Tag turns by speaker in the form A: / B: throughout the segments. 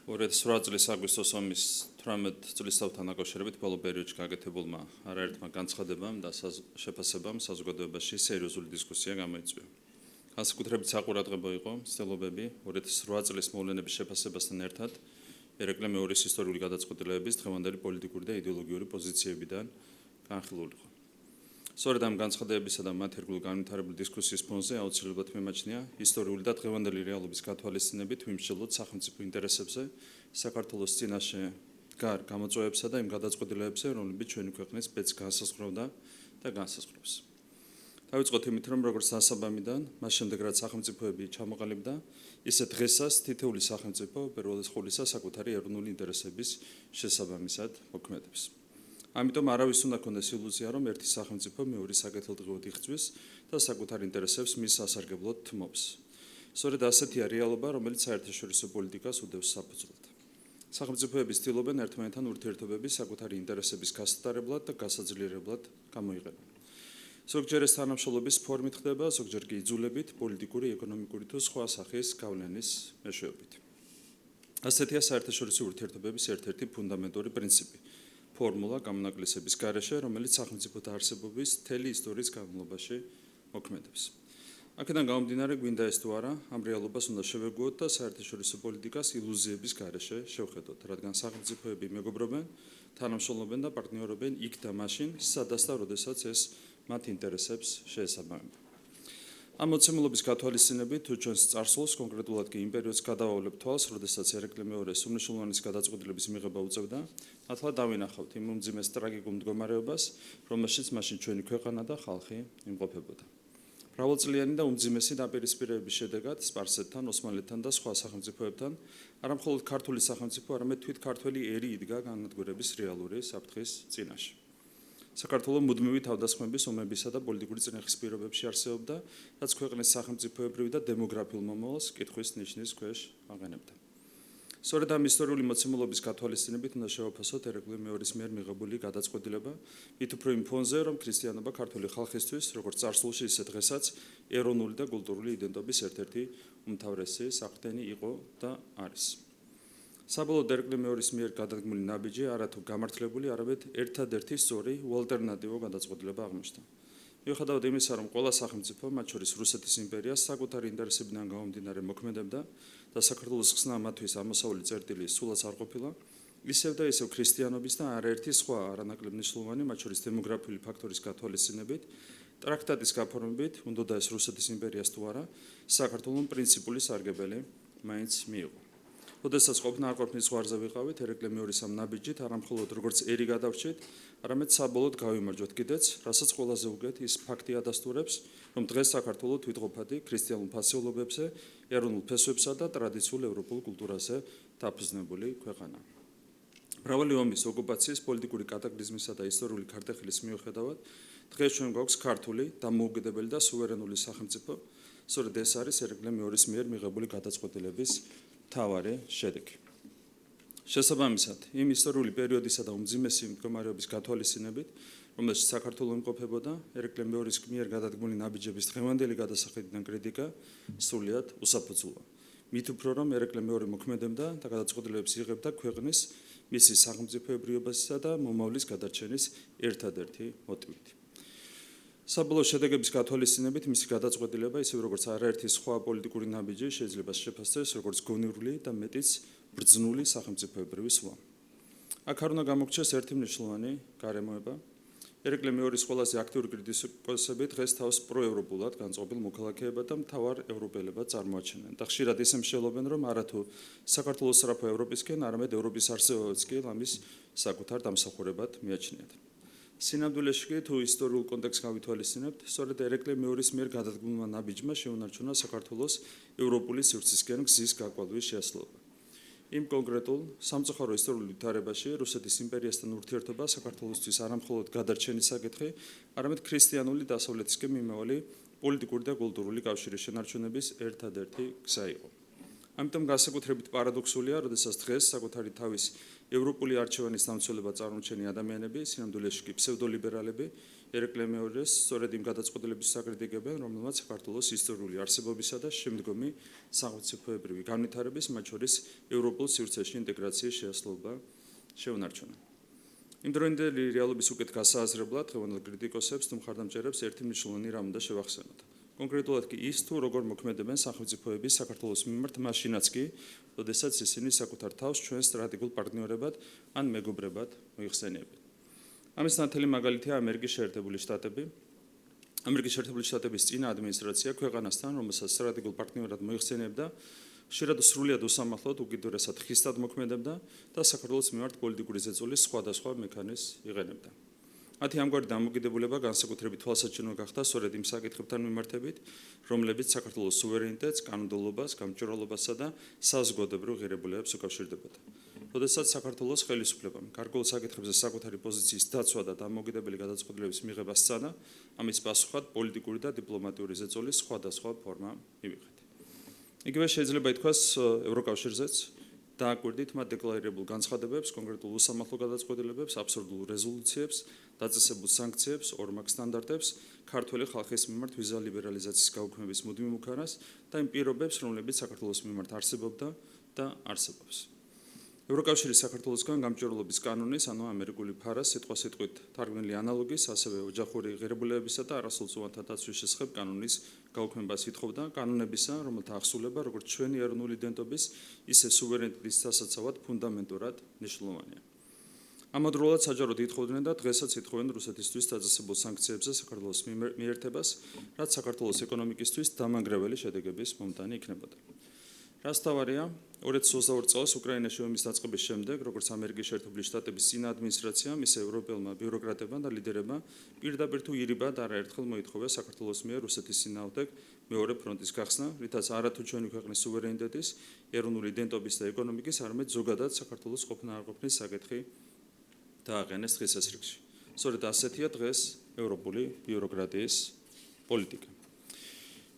A: 2008 წლის აგვისტოს ომის 18 წლისთავთან დაკავშირებით ბოლო პერიოდში გაკეთებულმა არაერთმა განცხადებამ და შეფასებამ საზოგადოებაში სერიოზული დისკუსია გამოიწვია. განსაკუთრებით საყურადღებო იყო ცდილობები 2008 წლის მოვლენების შეფასებასთან ერთად ერეკლე მეორის ისტორიული გადაწყვეტილებების დღევანდელი პოლიტიკური და იდეოლოგიური პოზიციებიდან განხილულიყო. სწორედ ამ განცხადებებისა და მათ ერთგულ განვითარებული დისკუსიის ფონზე აუცილებლად მემაჩნია ისტორიული და დღევანდელი რეალობის გათვალისწინებით ვიმსჯელოთ სახელმწიფო ინტერესებზე, საქართველოს წინაშე გარ გამოწვევებსა და იმ გადაწყვეტილებებზე, რომლებიც ჩვენი ქვეყნის ბედს განსაზღვრავდა და განსაზღვრავს. დავიწყოთ იმით, რომ როგორც დასაბამიდან, მას შემდეგ რაც სახელმწიფოები ჩამოყალიბდა, ისე დღესაც თითოეული სახელმწიფო პირველის ხოლისა საკუთარი ეროვნული ინტერესების შესაბამისად მოქმედებს. ამიტომ არავის უნდა კონდეს ილუზია, რომ ერთი სახელმწიფო მეორის საკეთილდღეოდ იღწვის და საკუთარ ინტერესებს მის სასარგებლოდ თმობს. სწორედ ასეთია რეალობა, რომელიც საერთაშორისო პოლიტიკას უდევს საფუძვლად. სახელმწიფოები ცდილობენ ერთმანეთთან ურთიერთობების საკუთარი ინტერესების გასატარებლად და გასაძლიერებლად გამოიყენონ. ზოგჯერ ეს თანამშრომლობის ფორმით ხდება, ზოგჯერ კი იძულებით, პოლიტიკური, ეკონომიკური თუ სხვა სახის გავლენის მეშვეობით. ასეთია საერთაშორისო ურთიერთობების ერთ-ერთი ფუნდამენტური პრინციპი. ფორმულა გამონაკლისების გარეშე, რომელიც სახელმწიფოთა არსებობის მთელი ისტორიის განმავლობაში მოქმედებს. აქედან გამომდინარე, გვინდა ეს თუ არა, ამ რეალობას უნდა შევეგუოთ და საერთაშორისო პოლიტიკას ილუზიების გარეშე შევხედოთ, რადგან სახელმწიფოები მეგობრობენ, თანამშრომლობენ და პარტნიორობენ იქ და მაშინ, სადაც და როდესაც ეს მათ ინტერესებს შეესაბამება. ამ მოცემულობის გათვალისწინებით თუ ჩვენს წარსულს, კონკრეტულად კი იმ პერიოდს გადავავლებთ თვალს, როდესაც ერეკლე მეორეს უმნიშვნელოვანესი გადაწყვეტილების მიღება უწევდა, ნათლად დავინახავთ იმ უმძიმეს ტრაგიკულ მდგომარეობას, რომელშიც მაშინ ჩვენი ქვეყანა და ხალხი იმყოფებოდა. მრავალწლიანი და უმძიმესი დაპირისპირებების შედეგად სპარსეთთან, ოსმალეთთან და სხვა სახელმწიფოებთან, არა მხოლოდ ქართული სახელმწიფო, არამედ თვით ქართველი ერი იდგა განადგურების რეალური საფრთხის წინაშე. საქართველო მუდმივი თავდასხმების, ომებისა და პოლიტიკური წინახის პირობებში არსებობდა, რაც ქვეყნის სახელმწიფოებრივი და დემოგრაფიულ მომავალს კითხვის ნიშნის ქვეშ აყენებდა. სწორედ ამ ისტორიული მოცემულობის გათვალისწინებით უნდა შევაფასოთ ერეკლე მეორის მიერ მიღებული გადაწყვეტილება, მით უფრო იმ ფონზე, რომ ქრისტიანობა ქართული ხალხისთვის, როგორც წარსულში, ისე დღესაც ეროვნული და კულტურული იდენტობის ერთ-ერთი უმთავრესი საყრდენი იყო და არის. საბოლოოდ ერეკლე მეორის მიერ გადადგმული ნაბიჯი არათუ გამართლებული, არამედ ერთადერთი სწორი უალტერნატივო გადაწყვეტილება აღმოჩნდა. მიუხედავად იმისა, რომ ყველა სახელმწიფო, მათ შორის რუსეთის იმპერიას, საკუთარი ინტერესებიდან გამომდინარე მოქმედებდა და საქართველოს ხსნა მათთვის ამოსავალი წერტილი სულაც არ ყოფილა, ისევ და ისევ ქრისტიანობის და არაერთი სხვა არანაკლებ მნიშვნელოვანი, მათ შორის დემოგრაფიული ფაქტორის გათვალისწინებით, ტრაქტატის გაფორმებით, უნდოდა ეს რუსეთის იმპერიას თუ არა, საქართველოს პრინციპული სარგებელი მაინც მიიღო. როდესაც ყოფნა არ ყოფნის ზღვარზე ვიყავით, ერეკლე მეორის ამ ნაბიჯით არა მხოლოდ როგორც ერი გადავრჩით, არამედ საბოლოოდ გავიმარჯვეთ კიდეც, რასაც ყველაზე უკეთ ის ფაქტი ადასტურებს, რომ დღეს საქართველო თვითყოფადი ქრისტიანულ ფასეულობებზე, ეროვნულ ფესვებსა და ტრადიციულ ევროპულ კულტურაზე დაფუძნებული ქვეყანაა. მრავალი ომის, ოკუპაციის, პოლიტიკური კატაკლიზმისა და ისტორიული ქარტეხილის მიუხედავად, დღეს ჩვენ გვაქვს ქართული, დამოუკიდებელი და სუვერენული სახელმწიფო, სწორედ ეს არის ერეკლე მეორის მიერ მიღებული გადაწყვეტილების მთავარი შედეგი. შესაბამისად, იმ ისტორიული პერიოდისა და უმძიმესი მდგომარეობის გათვალისწინებით, რომელშიც საქართველო იმყოფებოდა, ერეკლე მეორის მიერ გადადგმული ნაბიჯების დღევანდელი გადასახედიდან კრიტიკა სრულიად უსაფუძვლოა. მით უფრო რომ ერეკლე მეორე მოქმედებდა და გადაწყვეტილებებს იღებდა ქვეყნის, მისი სახელმწიფოებრიობასა და მომავლის გადარჩენის ერთადერთი მოტივით. საბოლოო შედეგების გათვალისწინებით მისი გადაწყვეტილება, ისე როგორც არაერთი სხვა პოლიტიკური ნაბიჯი შეიძლება შეფასდეს როგორც გონივრული და მეტიც ბრძნული სახელმწიფოებრივი სვლა. აქ არ უნდა გამოგჩეს ერთი მნიშვნელოვანი გარემოება. ერეკლე მეორის ყველაზე აქტიური კრიტიკოსები დღეს თავს პროევროპულად განწყობილ მოქალაქეებად და მთავარ ევროპელებად წარმოაჩენენ და ხშირად ისე მსჯელობენ, რომ არათუ საქართველოს სწრაფო ევროპისკენ, არამედ ევროპის არსებობაც კი ამის საკუთარ დამსახურებად მიაჩნიათ. სინამდვილეში კი თუ ისტორიულ კონტექსტს გავითვალისწინებთ, სწორედ ერეკლე მეორის მიერ გადადგმულმა ნაბიჯმა შეუნარჩუნა საქართველოს ევროპული სივრცისკენ გზის გაკვალვის შესაძლებლობა. იმ კონკრეტულ სამწუხარო ისტორიულ ვითარებაში რუსეთის იმპერიასთან ურთიერთობა საქართველოსთვის არა მხოლოდ გადარჩენის საკითხი, არამედ ქრისტიანული დასავლეთისკენ მიმავალი პოლიტიკური და კულტურული კავშირის შენარჩუნების ერთადერთი გზა იყო. ამიტომ განსაკუთრებით პარადოქსულია, როდესაც დღეს საკუთარი თავის ევროპული არჩევანის დამცველება წარმოჩენი ადამიანები, სინამდვილეში კი ფსევდოლიბერალები, ერეკლე მეორეს სწორედ იმ გადაწყვეტილების საკრიტიკებენ, რომელმაც საქართველოს ისტორიული არსებობისა და შემდგომი სახელმწიფოებრივი განვითარების, მათ შორის ევროპულ სივრცეში ინტეგრაციის შეასრულება შეუნარჩუნა. იმდროინდელი რეალობის უკეთ გასააზრებლად დღევანდელ კრიტიკოსებს თუ მხარდამჭერებს ერთი მნიშვნელოვანი რამ უნდა შევახსენოთ. კონკრეტულად კი ის თუ როგორ მოქმედებენ სახელმწიფოები საქართველოს მიმართ მაშინაც კი, როდესაც ისინი საკუთარ თავს ჩვენ სტრატეგიულ პარტნიორებად ან მეგობრებად მოიხსენიებენ. ამის ნათელი მაგალითია ამერიკის შეერთებული შტატები. ამერიკის შეერთებული შტატების წინა ადმინისტრაცია ქვეყანასთან, რომელსაც სტრატეგიულ პარტნიორად მოიხსენიებდა, ხშირად სრულიად უსამართლოდ, უკიდურესად ხისტად მოქმედებდა და საქართველოს მიმართ პოლიტიკური ზეწოლის სხვადასხვა მექანიზმს იყენებდა. მათი ამგვარი დამოკიდებულება განსაკუთრებით თვალსაჩინო გახდა სწორედ იმ საკითხებთან მიმართებით, რომლებიც საქართველოს სუვერენიტეტს, კანონმდებლობას, გამჭვირვალობასა და საზოგადოებრივ ღირებულებებს უკავშირდებოდა. როდესაც საქართველოს ხელისუფლებამ გარკვეულ საკითხებზე საკუთარი პოზიციის დაცვა და დამოუკიდებელი გადაწყვეტილების მიღება სცადა, ამის პასუხად პოლიტიკური და დიპლომატიური ზეწოლის სხვადასხვა ფორმა მივიღეთ. იგივე შეიძლება ითქვას ევროკავშირზეც, დააკვირდით მათ დეკლარირებულ განცხადებებს, კონკრეტულ უსამართლო გადაწყვეტილებებს, აბსურდულ რეზოლუციებს, დაწესებულ სანქციებს, ორმაგ სტანდარტებს, ქართველი ხალხის მიმართ ვიზა ლიბერალიზაციის გაუქმების მუდმივ უკანას და იმ პირობებს, რომლებიც საქართველოს მიმართ არსებობდა და არსებობს. ევროკავშირის საქართველოსგან გამჭვირვალობის კანონის, ანუ ამერიკული ფარას სიტყვასიტყვით თარგმნილი ანალოგის, ასევე ოჯახური ღირებულებებისა და არასრულწლოვანთა დაცვის შესახებ კანონის გაუქმებას ითხოვდა, კანონებისა, რომელთა აღსრულება როგორც ჩვენი ეროვნული იდენტობის, ისე სუვერენიტეტის დასაცავად ფუნდამენტურად მნიშვნელოვანია. ამავდროულად საჯაროდ ითხოვდნენ და დღესაც ითხოვენ რუსეთისთვის დაწესებულ სანქციებზე საქართველოს მიერთებას, რაც საქართველოს ეკონომიკისთვის დამანგრეველი შედეგების მომტანი იქნებოდა. რას თავარია, 2022 წელს უკრაინაში ომის დაწყების შემდეგ, როგორც ამერიკის შეერთებული შტატების წინა ადმინისტრაციამ, ისე ევროპელმა ბიუროკრატებმა და ლიდერებმა პირდაპირ თუ ირიბად არაერთხელ მოითხოვეს საქართველოს მიერ რუსეთის წინააღმდეგ მეორე ფრონტის გახსნა, რითაც არათუ ჩვენი ქვეყნის სუვერენიტეტის, ეროვნული იდენტობის და ეკონომიკის, არამედ ზოგადად საქართველოს ყოფნა-არყოფნის საკითხი დააყენეს დღის წესრიგში. სწორედ ასეთია დღეს ევროპული ბიუროკრატიის პოლიტიკა.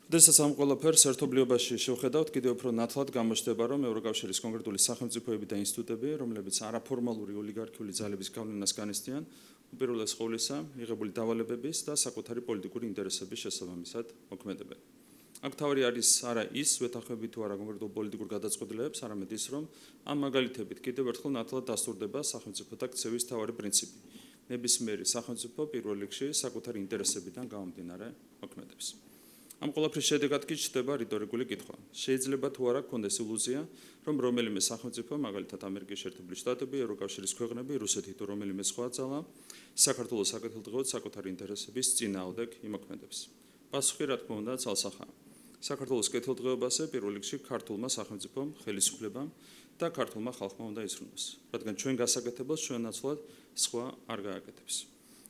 A: როდესაც ამ ყველაფერს ერთობლიობაში შევხედავთ, კიდევ უფრო ნათლად გამოჩნდება, რომ ევროკავშირის კონკრეტული სახელმწიფოები და ინსტიტუტები, რომლებიც არაფორმალური ოლიგარქიული ძალების გავლენას განიცდიან, უპირველეს ყოვლისა, მიღებული დავალებების და საკუთარი პოლიტიკური ინტერესების შესაბამისად მოქმედებენ. აქ თავი არის არა ის, ვეთანხმებით თუ არა კონკრეტულ პოლიტიკურ გადაწყვეტილებებს, არამედ ის, რომ ამ მაგალითებით კიდევ ერთხელ ნათლად დასტურდება სახელმწიფოთა ქცევის თავარი პრინციპი. ნებისმიერი სახელმწიფო პირველ რიგში საკუთარი ინტერესებიდან გამომდინარე მოქმედებს. ამ ყველაფრის შედეგად კი ჩნდება რიტორიკული კითხვა. შეიძლება თუ არა გქონდეს ილუზია, რომ რომელიმე სახელმწიფო, მაგალითად ამერიკის შეერთებული შტატები, ევროკავშირის ქვეყნები, რუსეთი თუ რომელიმე სხვა ძალა, საქართველოს საკეთილდღეოდ საკუთარი ინტერესების წინააღმდეგ იმოქმედებს. პასუხი რა თქმა უნდა ძალსახაა. საქართველოს კეთილდღეობაზე პირველ რიგში ქართულმა სახელმწიფომ, ხელისუფლებამ და ქართულმა ხალხმა უნდა იზრუნოს, რადგან ჩვენ გასაკეთებელს ჩვენ ნაცვლად სხვა არ გააკეთებს.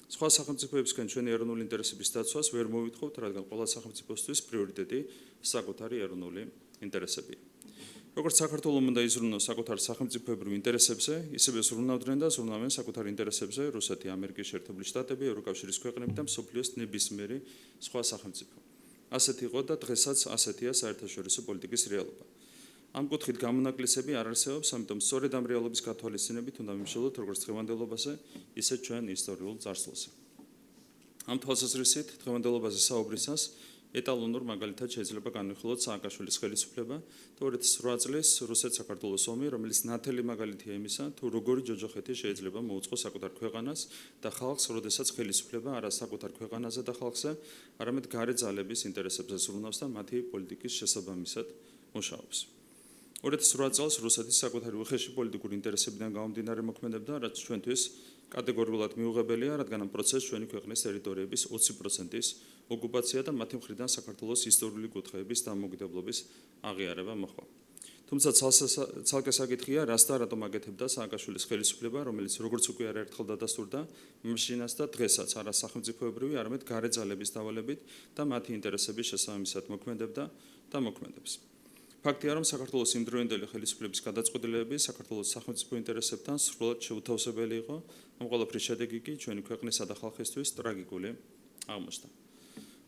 A: სხვა სახელმწიფოებისგან ჩვენი ეროვნული ინტერესების დაცვას ვერ მოვითხოვთ, რადგან ყველა სახელმწიფოსთვის პრიორიტეტი საკუთარი ეროვნული ინტერესებია. როგორც საქართველოს უნდა იზრუნოს საკუთარ სახელმწიფოებრივ ინტერესებზე, ისევე ზრუნავდნენ და ზრუნავენ საკუთარ ინტერესებზე რუსეთი, ამერიკის შეერთებული შტატები, ევროკავშირის ქვეყნები და მსოფლიოს ნებისმიერი სხვა სახელმწიფო. ასეთი იყო და დღესაც ასეთია საერთაშორისო პოლიტიკის რეალობა. ამ კუთხით გამონაკლისები არ არსებობს, ამიტომ სწორედ ამ რეალობის გათვალისწინებით უნდა ვიმსჯელოთ როგორც დღევანდელობაზე, ისე ჩვენ ისტორიულ წარსულზე. ამ თვალსაზრისით დღევანდელობაზე საუბრისას ეტალონურ მაგალითად შეიძლება განვიხილოთ სააკაშვილის ხელისუფლება და 2008 წლის რუსეთ-საქართველოს ომი, რომელიც ნათელი მაგალითია იმისა, თუ როგორი ჯოჯოხეთი შეიძლება მოუწყოს საკუთარ ქვეყანას და ხალხს, როდესაც ხელისუფლება არა საკუთარ ქვეყანაზე და ხალხზე, არამედ გარე ძალების ინტერესებზე ზრუნავს და მათი პოლიტიკის შესაბამისად მუშაობს. 2008 წელს რუსეთის საკუთარი უხეში პოლიტიკური ინტერესებიდან გამომდინარე მოქმედებდა, რაც ჩვენთვის კატეგორიულად მიუღებელია, რადგან ამ პროცესს ჩვენი ქვეყნის ტერიტორიების 20%-ის ოკუპაცია და მათი მხრიდან საქართველოს ისტორიული კუთხეების დამოუკიდებლობის აღიარება მოხდა. თუმცა ცალკე საკითხია, რას და რატომ აკეთებდა სააკაშვილის ხელისუფლება, რომელიც როგორც უკვე არაერთხელ დადასტურდა, მაშინაც და დღესაც არა სახელმწიფოებრივი, არამედ გარე ძალების დავალებით და მათი ინტერესების შესაბამისად მოქმედებდა და მოქმედებს. ფაქტია, რომ საქართველოს იმდროინდელი ხელისუფლების გადაწყვეტილებები საქართველოს სახელმწიფო ინტერესებთან სრულად შეუთავსებელი იყო, ამ ყველაფრის შედეგი კი ჩვენი ქვეყნისა და ხალხისთვის ტრაგიკული აღმოჩნდა.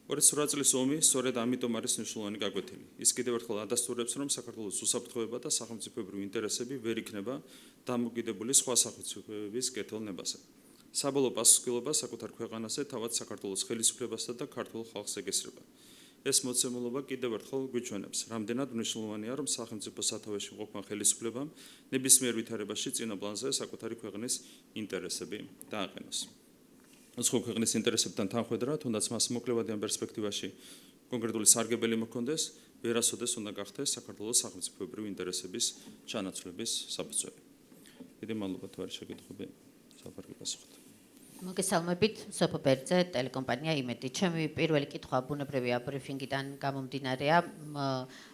A: 2008 წლის ომი სწორედ ამიტომ არის მნიშვნელოვანი გაკვეთილი. ის კიდევ ერთხელ ადასტურებს, რომ საქართველოს უსაფრთხოება და სახელმწიფოებრივი ინტერესები ვერ იქნება დამოკიდებული სხვა სახელმწიფოების კეთილნებაზე. საბოლოო პასუხისმგებლობა საკუთარ ქვეყანაზე თავად საქართველოს ხელისუფლებასა და ქართულ ხალხს ეკისრება. ეს მოცემულობა კიდევ ერთხელ გვიჩვენებს, რამდენად მნიშვნელოვანია, რომ სახელმწიფო სათავეში მყოფმა ხელისუფლებამ ნებისმიერ ვითარებაში წინა პლანზე საკუთარი ქვეყნის ინტერესები დააყენოს. სხვა ქვეყნის ინტერესებთან თანხვედრა, თუნდაც მას მოკლევადიან პერსპექტივაში კონკრეტული სარგებელი მოქონდეს, ვერასოდეს უნდა გახდეს საქართველოს სახელმწიფოებრივი ინტერესების ჩანაცვლების საფუძველი. დიდი მადლობა თუ არის შეკითხვები, საფარგო პასუხით.
B: მოგესალმებით, სოფო ბერძე, ტელეკომპანია იმედი. ჩემი პირველი კითხვა ბუნებრივია ბრიფინგიდან გამომდინარეა.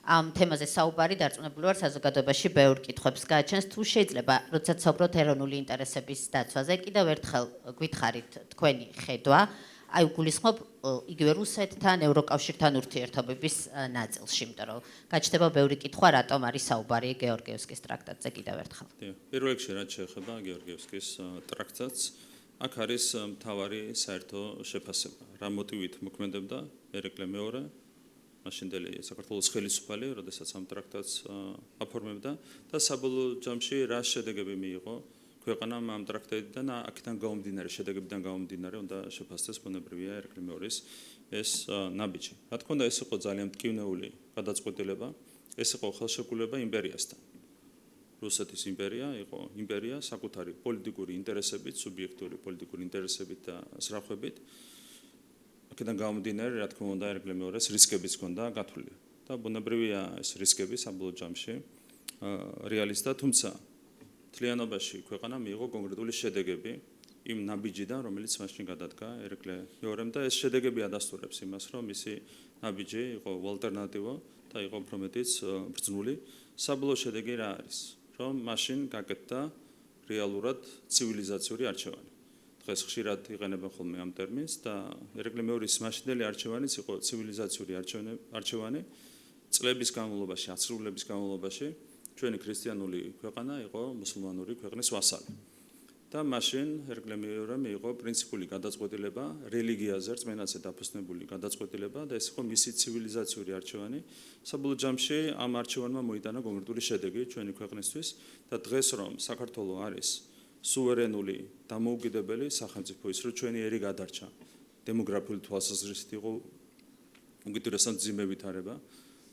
B: ამ თემაზე საუბარი დარწმუნებული ვარ საზოგადოებაში ბევრ კითხვებს გააჩენს. თუ შეიძლება, როდესაც საუბრობთ ეროვნული ინტერესების დაცვაზე, კიდევ ერთხელ გითხარით თქვენი ხედვა, აი გულისხმობ იგივე რუსეთთან, ევროკავშირთან ურთიერთობების ნაწილში, იმიტომ რომ გაჩნდება ბევრი კითხვა, რატომ არის საუბარი გეორგიევსკის ტრაქტატზე კიდევ ერთხელ.
A: პირველ რიგში რაც შეეხება გეორგიევსკის ტრაქტატს, აქ არის მთავარი საერთო შეფასება. რა მოტივით მოქმედებდა ერეკლე მეორე, მაშინდელი საქართველოს ხელისუფალი, როდესაც ამ ტრაქტატს აფორმებდა და საბოლოო ჯამში რა შედეგები მიიღო ქვეყანამ ამ ტრაქტატიდან, აქედან გამომდინარე, შედეგებიდან გამომდინარე, უნდა შეფასდეს ბუნებრივია ერეკლე მეორის ეს ნაბიჯი. რა თქმა უნდა, ეს იყო ძალიან მტკივნეული გადაწყვეტილება, ეს იყო ხელშეკრულება იმპერიასთან. რუსეთის იმპერია იყო იმპერია საკუთარი პოლიტიკური ინტერესებით, სუბიექტური პოლიტიკური ინტერესებით და სრახვებით. აქედან გამომდინარე, რა თქმა უნდა, ერეკლე მეორეს რისკებიც ჰქონდა გათვლილი. და ბუნებრივია ეს რისკები საბოლოო ჯამში რეალისტა, თუმცა მთლიანობაში ქვეყანა მიიღო კონკრეტული შედეგები იმ ნაბიჯიდან, რომელიც მაშინ გადადგა ერეკლე მეორემ და ეს შედეგები ადასტურებს იმას, რომ მისი ნაბიჯი იყო ალტერნატივა და იყო უფრო მეტიც ბრძნული. საბოლოო შედეგი რა არის? რომ მაშინ გაკეთდა რეალურად ცივილიზაციური არჩევანი. დღეს ხშირად იყენებენ ხოლმე ამ ტერმინს და ერეკლე მეორის მაშინდელი არჩევანიც იყო ცივილიზაციური არჩევანი. წლების განმავლობაში, ათწლეულების განმავლობაში ჩვენი ქრისტიანული ქვეყანა იყო მუსულმანური ქვეყნის ვასალი. და მაშინ ერეკლე მეორე მიიღო პრინციპული გადაწყვეტილება რელიგიაზე რწმენაზე დაფუძნებული გადაწყვეტილება და ეს იყო მისი ცივილიზაციური არჩევანი. საბოლოო ჯამში ამ არჩევანმა მოიტანა კონკრეტული შედეგი ჩვენი ქვეყნისთვის და დღეს რომ საქართველოს არის სუვერენული დამოუკიდებელი სახელმწიფო, ის რომ ჩვენი ერი გადარჩა, დემოგრაფიული თვალსაზრისით იყო უკიდურესად მძიმე ვითარება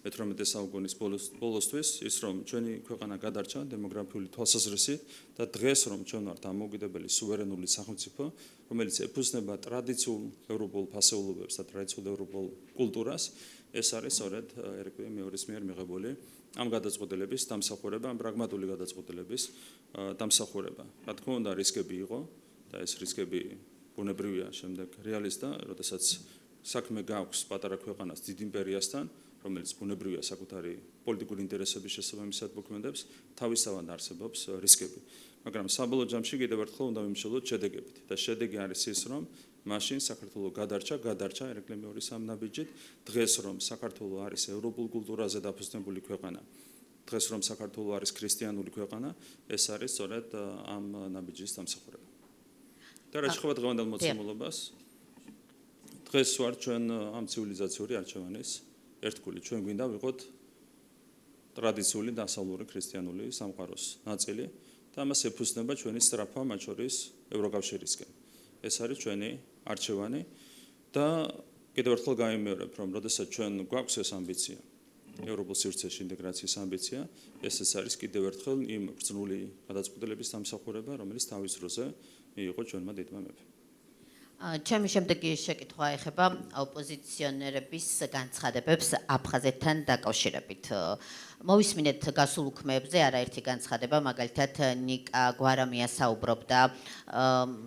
A: 18 საუკუნის ბოლოსთვის, ის რომ ჩვენი ქვეყანა გადარჩა დემოგრაფიული თვალსაზრისით და დღეს რომ ჩვენ ვართ დამოუკიდებელი სუვერენული სახელმწიფო, რომელიც ეფუძნება ტრადიციულ ევროპულ ფასეულობებს და ტრადიციულ ევროპულ კულტურას, ეს არის სწორედ ერეკლე მეორის მიერ მიღებული ამ გადაწყვეტილების დამსახურება, ამ პრაგმატული გადაწყვეტილების დამსახურება. რა თქმა უნდა, რისკები იყო და ეს რისკები ბუნებრივია შემდეგ რეალისტა, როდესაც საქმე გაქვს პატარა ქვეყანას დიდ იმპერიასთან, რომელიც ბუნებრივია საკუთარი პოლიტიკური ინტერესების შესაბამისად მოქმედებს, თავისთავად არსებობს რისკები. მაგრამ საბოლოო ჯამში კიდევ ერთხელ უნდა ვიმსჯელოთ შედეგებით და შედეგი არის ის, რომ მაშინ საქართველოს გადარჩა ერეკლე მეორის ამ ნაბიჯით, დღეს რომ საქართველოს არის ევროპულ კულტურაზე დაფუძნებული ქვეყანა, დღეს რომ საქართველოს არის ქრისტიანული ქვეყანა, ეს არის სწორედ ამ ნაბიჯის დამსახურება. და რაც შეეხება დღევანდელ მოცემულობას, დღეს ვარ ჩვენ ამ ცივილიზაციური არჩევანის ერთგული. ჩვენ გვინდა ვიყოთ ტრადიციული დასავლური ქრისტიანული სამყაროს ნაწილი და ამას ეფუძნება ჩვენი სწრაფა, მათ შორის ევროკავშირისკენ. ეს არის ჩვენი არჩევანი და კიდევ ერთხელ გამიმეორებ, რომ როდესაც ჩვენ გვაქვს ეს ამბიცია, ევროპულ სივრცეში ინტეგრაციის ამბიცია, ეს არის კიდევ ერთხელ იმ ბრძნული გადაწყვეტილების დამსახურება, რომელიც თავის დროზე მიიღო ჩვენმა დიდმა მეფემ.
B: ჩემი შემდეგი შეკითხვა ეხება ოპოზიციონერების განცხადებებს აფხაზეთთან დაკავშირებით. მოვისმინეთ გასულ უქმეებზე არაერთი განცხადება, მაგალითად ნიკა გვარამია საუბრობდა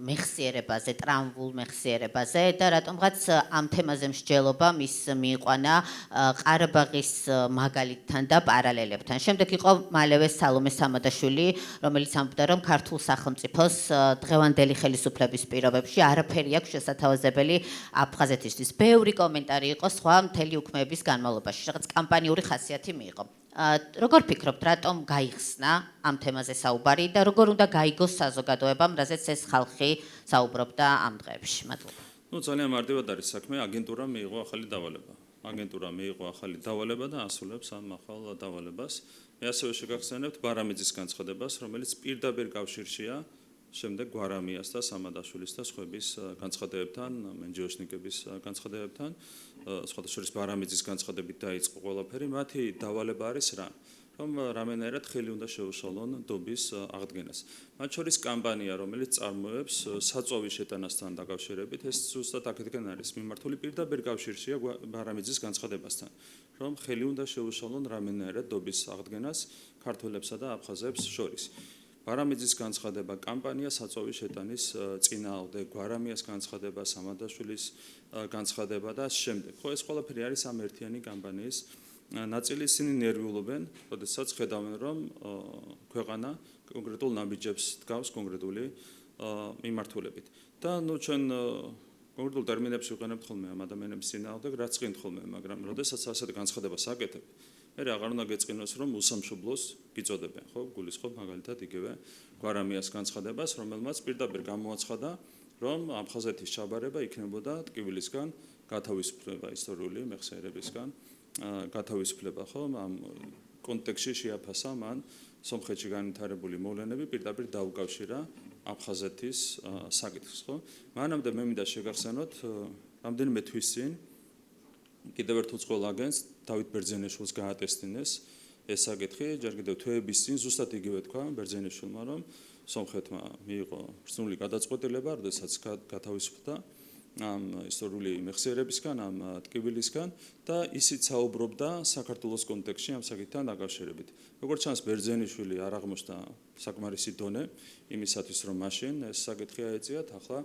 B: მეხსიერებაზე, ტრამვულ მეხსიერებაზე და რატომღაც ამ თემაზე მსჯელობა მის მიიყვანა ყარაბაღის მაგალითთან და პარალელებთან. შემდეგ იყო მალევე სალომე სამადაშვილი, რომელიც ამბობდა, რომ ქართულ სახელმწიფოს დღევანდელი ხელისუფლების პირობებში არაფერი აქვს შესათავაზებელი აფხაზეთისთვის. ბევრი კომენტარი იყო სხვა მთელი უქმეების განმავლობაში, რაღაც კამპანიური ხასიათი მიიღო. როგორ ფიქრობთ, რატომ გაიხსნა ამ თემაზე საუბარი და როგორ უნდა გაიგოს საზოგადოებამ, რაზეც ეს ხალხი საუბრობდა ამ დღეებში? მადლობა.
A: Ну, ძალიან მარტივად არის საქმე, აგენტურამ მიიღო ახალი დავალება. აგენტურამ მიიღო ახალი დავალება და ასრულებს ამ ახალ დავალებას. მე ასევე შეგახსენებთ ბარამიძის განცხადებას, რომელიც პირდაპირ კავშირშია შემდეგ გვარამიას და სამადაშვილის და სხვების განცხადებებთან, მენჯიოშნიკების განცხადებებთან, სხვათა შორის ბარამიძის განცხადებით დაიწყო ყველაფერი. მათი დავალება არის რა? რომ რამენერად ხელი უნდა შეუშალონ დობის აღდგენას. მათ შორის კამპანია, რომელიც წარმოებს საწვავის შეტანასთან დაკავშირებით, ეს ზუსტად აქეთკენ არის მიმართული პირდაპირ კავშირშია ბარამიძის განცხადებასთან, რომ ხელი უნდა შეუშალონ რამენერად დობის აღდგენას ქართველებსა და აფხაზებს შორის. ბარამიძის განცხადება, კამპანია საწვავის შეტანის წინააღმდეგ, გვარამიას განცხადება, სამადაშვილის განცხადება და შემდეგ. ხო, ეს ყველაფერი არის ამ ერთიანი კამპანიის ნაწილი. ისინი ნერვიულობენ, როდესაც ხედავენ, რომ ქვეყანა კონკრეტულ ნაბიჯებს დგავს კონკრეტული მიმართულებით. და ნუ ჩვენ კონკრეტულ ტერმინებს ვიყენებთ ხოლმე ამ ადამიანების წინააღმდეგ, რაც წინთ ხოლმე, მაგრამ როდესაც ასეთ განცხადებას აკეთებ, მე აღარ უნდა გეწყინოს, რომ უსამშობლოს გიწოდებენ, ხო? გულისხმობ მაგალითად იგივე გვარამიას განცხადებას, რომელმაც პირდაპირ გამოაცხადა, რომ აფხაზეთის ჩაბარება იქნებოდა ტკივილისგან გათავისუფლება ისტორიული მეხსიერებისგან. გათავისუფლება ხო ამ კონტექსტში შეაფასა მან სომხეთში განვითარებული მოვლენები პირდაპირ დაუკავშირა აფხაზეთის საკითხს ხო მანამდე მე მინდა შეგახსენოთ რამდენიმე თვის წინ კიდევ ერთ უცხოელ აგენტს დავით ბერძენიშვილს გაატესტინეს ეს საკითხი ჯერ კიდევ თვეების წინ ზუსტად იგივე თქვა ბერძენიშვილმა რომ სომხეთმა მიიღო ბრძნული გადაწყვეტილება როდესაც გათავისუფლდა ამ ისტორიული მეხსიერებისგან, ამ ტკივილისგან და ისიც საუბრობდა საქართველოს კონტექსტში ამ საკითხთან დაკავშირებით. როგორც ჩანს, ბერძენიშვილი არ აღმოჩნდა საკმარისი დონე იმისათვის, რომ მაშინ ეს საკითხი აეწიათ, ახლა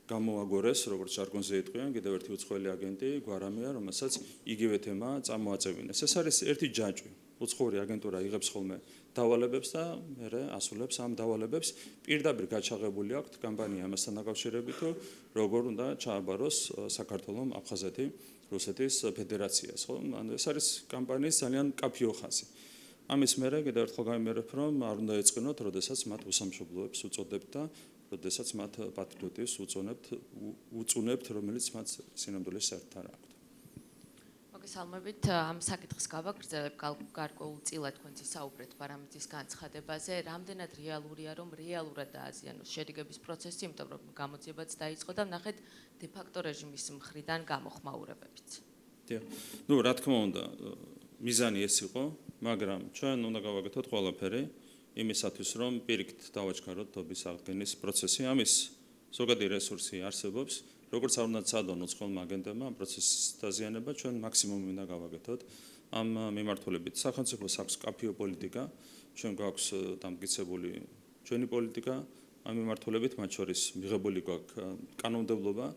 A: გამოაგორეს, როგორც ჟარგონზე იტყვიან, კიდევ ერთი უცხოელი აგენტი, გვარამია, რომელსაც იგივე თემა წამოაწევინეს. ეს არის ერთი ჯაჭვი. უცხოური აგენტურა იღებს ხოლმე დავალებებს და მერე ასრულებს ამ დავალებებს. პირდაპირ გაჩაღებული აქვს კამპანია ამასთან დაკავშირებით, როგორ უნდა ჩააბაროს საქართველოს აფხაზეთი რუსეთის ფედერაციას, ხო? ეს არის კამპანიის ძალიან კაფიო ხაზი. ამის მერე კიდევ ერთხელ გამიმერებ, რომ არ უნდა ეწყინოთ, როდესაც მათ უსამშობლოებს უწოდებთ და როდესაც მათ პატრიოტიზმს უწუნებთ, რომელიც მათ სინამდვილეს საერთოდ არ აქვს.
C: მოგესალმებით, ამ საკითხის გავაგრძელებ გარკვეულწილად თქვენ ისაუბრეთ ბარამიძის განცხადებაზე, რამდენად რეალურია, რომ რეალურად დააზიანოს შედგების პროცესი, იმიტომ რომ გამოძიებაც დაიწყო და ნახეთ დე ფაქტო რეჟიმის მხრიდან გამოხმაურებებიც.
A: დიახ. ნუ რა თქმა უნდა, მიზანი ეს იყო, მაგრამ ჩვენ უნდა გავაკეთოთ ყველაფერი იმისათვის, რომ პირიქით დავაჩქაროთ დობის აღდგენის პროცესი. ამის ზოგადი რესურსი არსებობს. როგორც არ უნდა წადონ უცხოელმა აგენტებმა ამ პროცესის დაზიანება, ჩვენ მაქსიმუმი უნდა გავაკეთოთ ამ მიმართულებით. სახელმწიფოს აქვს კაფიო პოლიტიკა, ჩვენ გვაქვს დამტკიცებული ჩვენი პოლიტიკა ამ მიმართულებით, მათ შორის მიღებული გვაქვს კანონმდებლობა,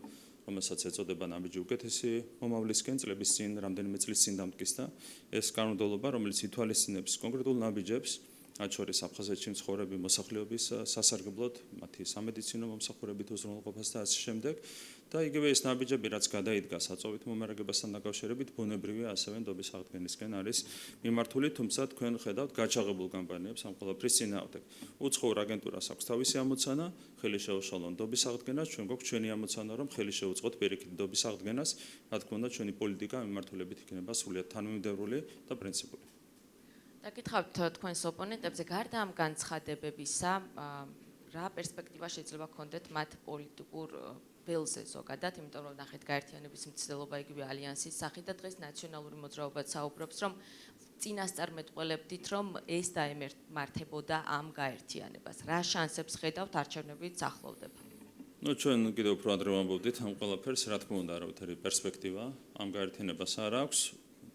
A: რომელსაც ეწოდება ნაბიჯი უკეთესი მომავლისკენ, წლების წინ, რამდენიმე წლის წინ დამტკიცდა ეს კანონმდებლობა, რომელიც ითვალისწინებს კონკრეტულ ნაბიჯებს, მათ შორის აფხაზეთში მცხოვრები მოსახლეობის სასარგებლოდ, მათი სამედიცინო მომსახურებით უზრუნველყოფას და ასე შემდეგ. და იგივე ეს ნაბიჯები, რაც გადაიდგა საწვავით მომარაგებასთან დაკავშირებით, ბუნებრივია ასევე დობის აღდგენისკენ არის მიმართული, თუმცა თქვენ ხედავთ გაჩაღებულ კამპანიებს ამ ყველაფრის წინააღმდეგ. უცხოურ აგენტურას აქვს თავისი ამოცანა, ხელი შეუშალონ დობის აღდგენას, ჩვენ გვაქვს ჩვენი ამოცანა, რომ ხელი შევუწყოთ პირიქით დობის აღდგენას, რა თქმა უნდა, ჩვენი პოლიტიკა მიმართულებით იქნება სრულიად თანმიმდევრული და პრინციპული.
C: დაკითხავთ თქვენს ოპონენტებზე, გარდა ამ განცხადებებისა, რა პერსპექტივა შეიძლება გქონდეთ მათ პოლიტიკურ ველზე ზოგადად, იმიტომ რომ ნახეთ გაერთიანების მცდელობა იგივე ალიანსის სახით და დღეს ნაციონალური მოძრაობაც საუბრობს, რომ წინასწარ მეტყველებდით, რომ ეს დაემართებოდა ამ გაერთიანებას. რა შანსებს ხედავთ არჩევნებით ახლოვდება?
A: ნუ ჩვენ კიდევ უფრო ადრე ვამბობდით ამ ყველაფერს, რა თქმა უნდა, არავითარი პერსპექტივა ამ გაერთიანებას არ აქვს.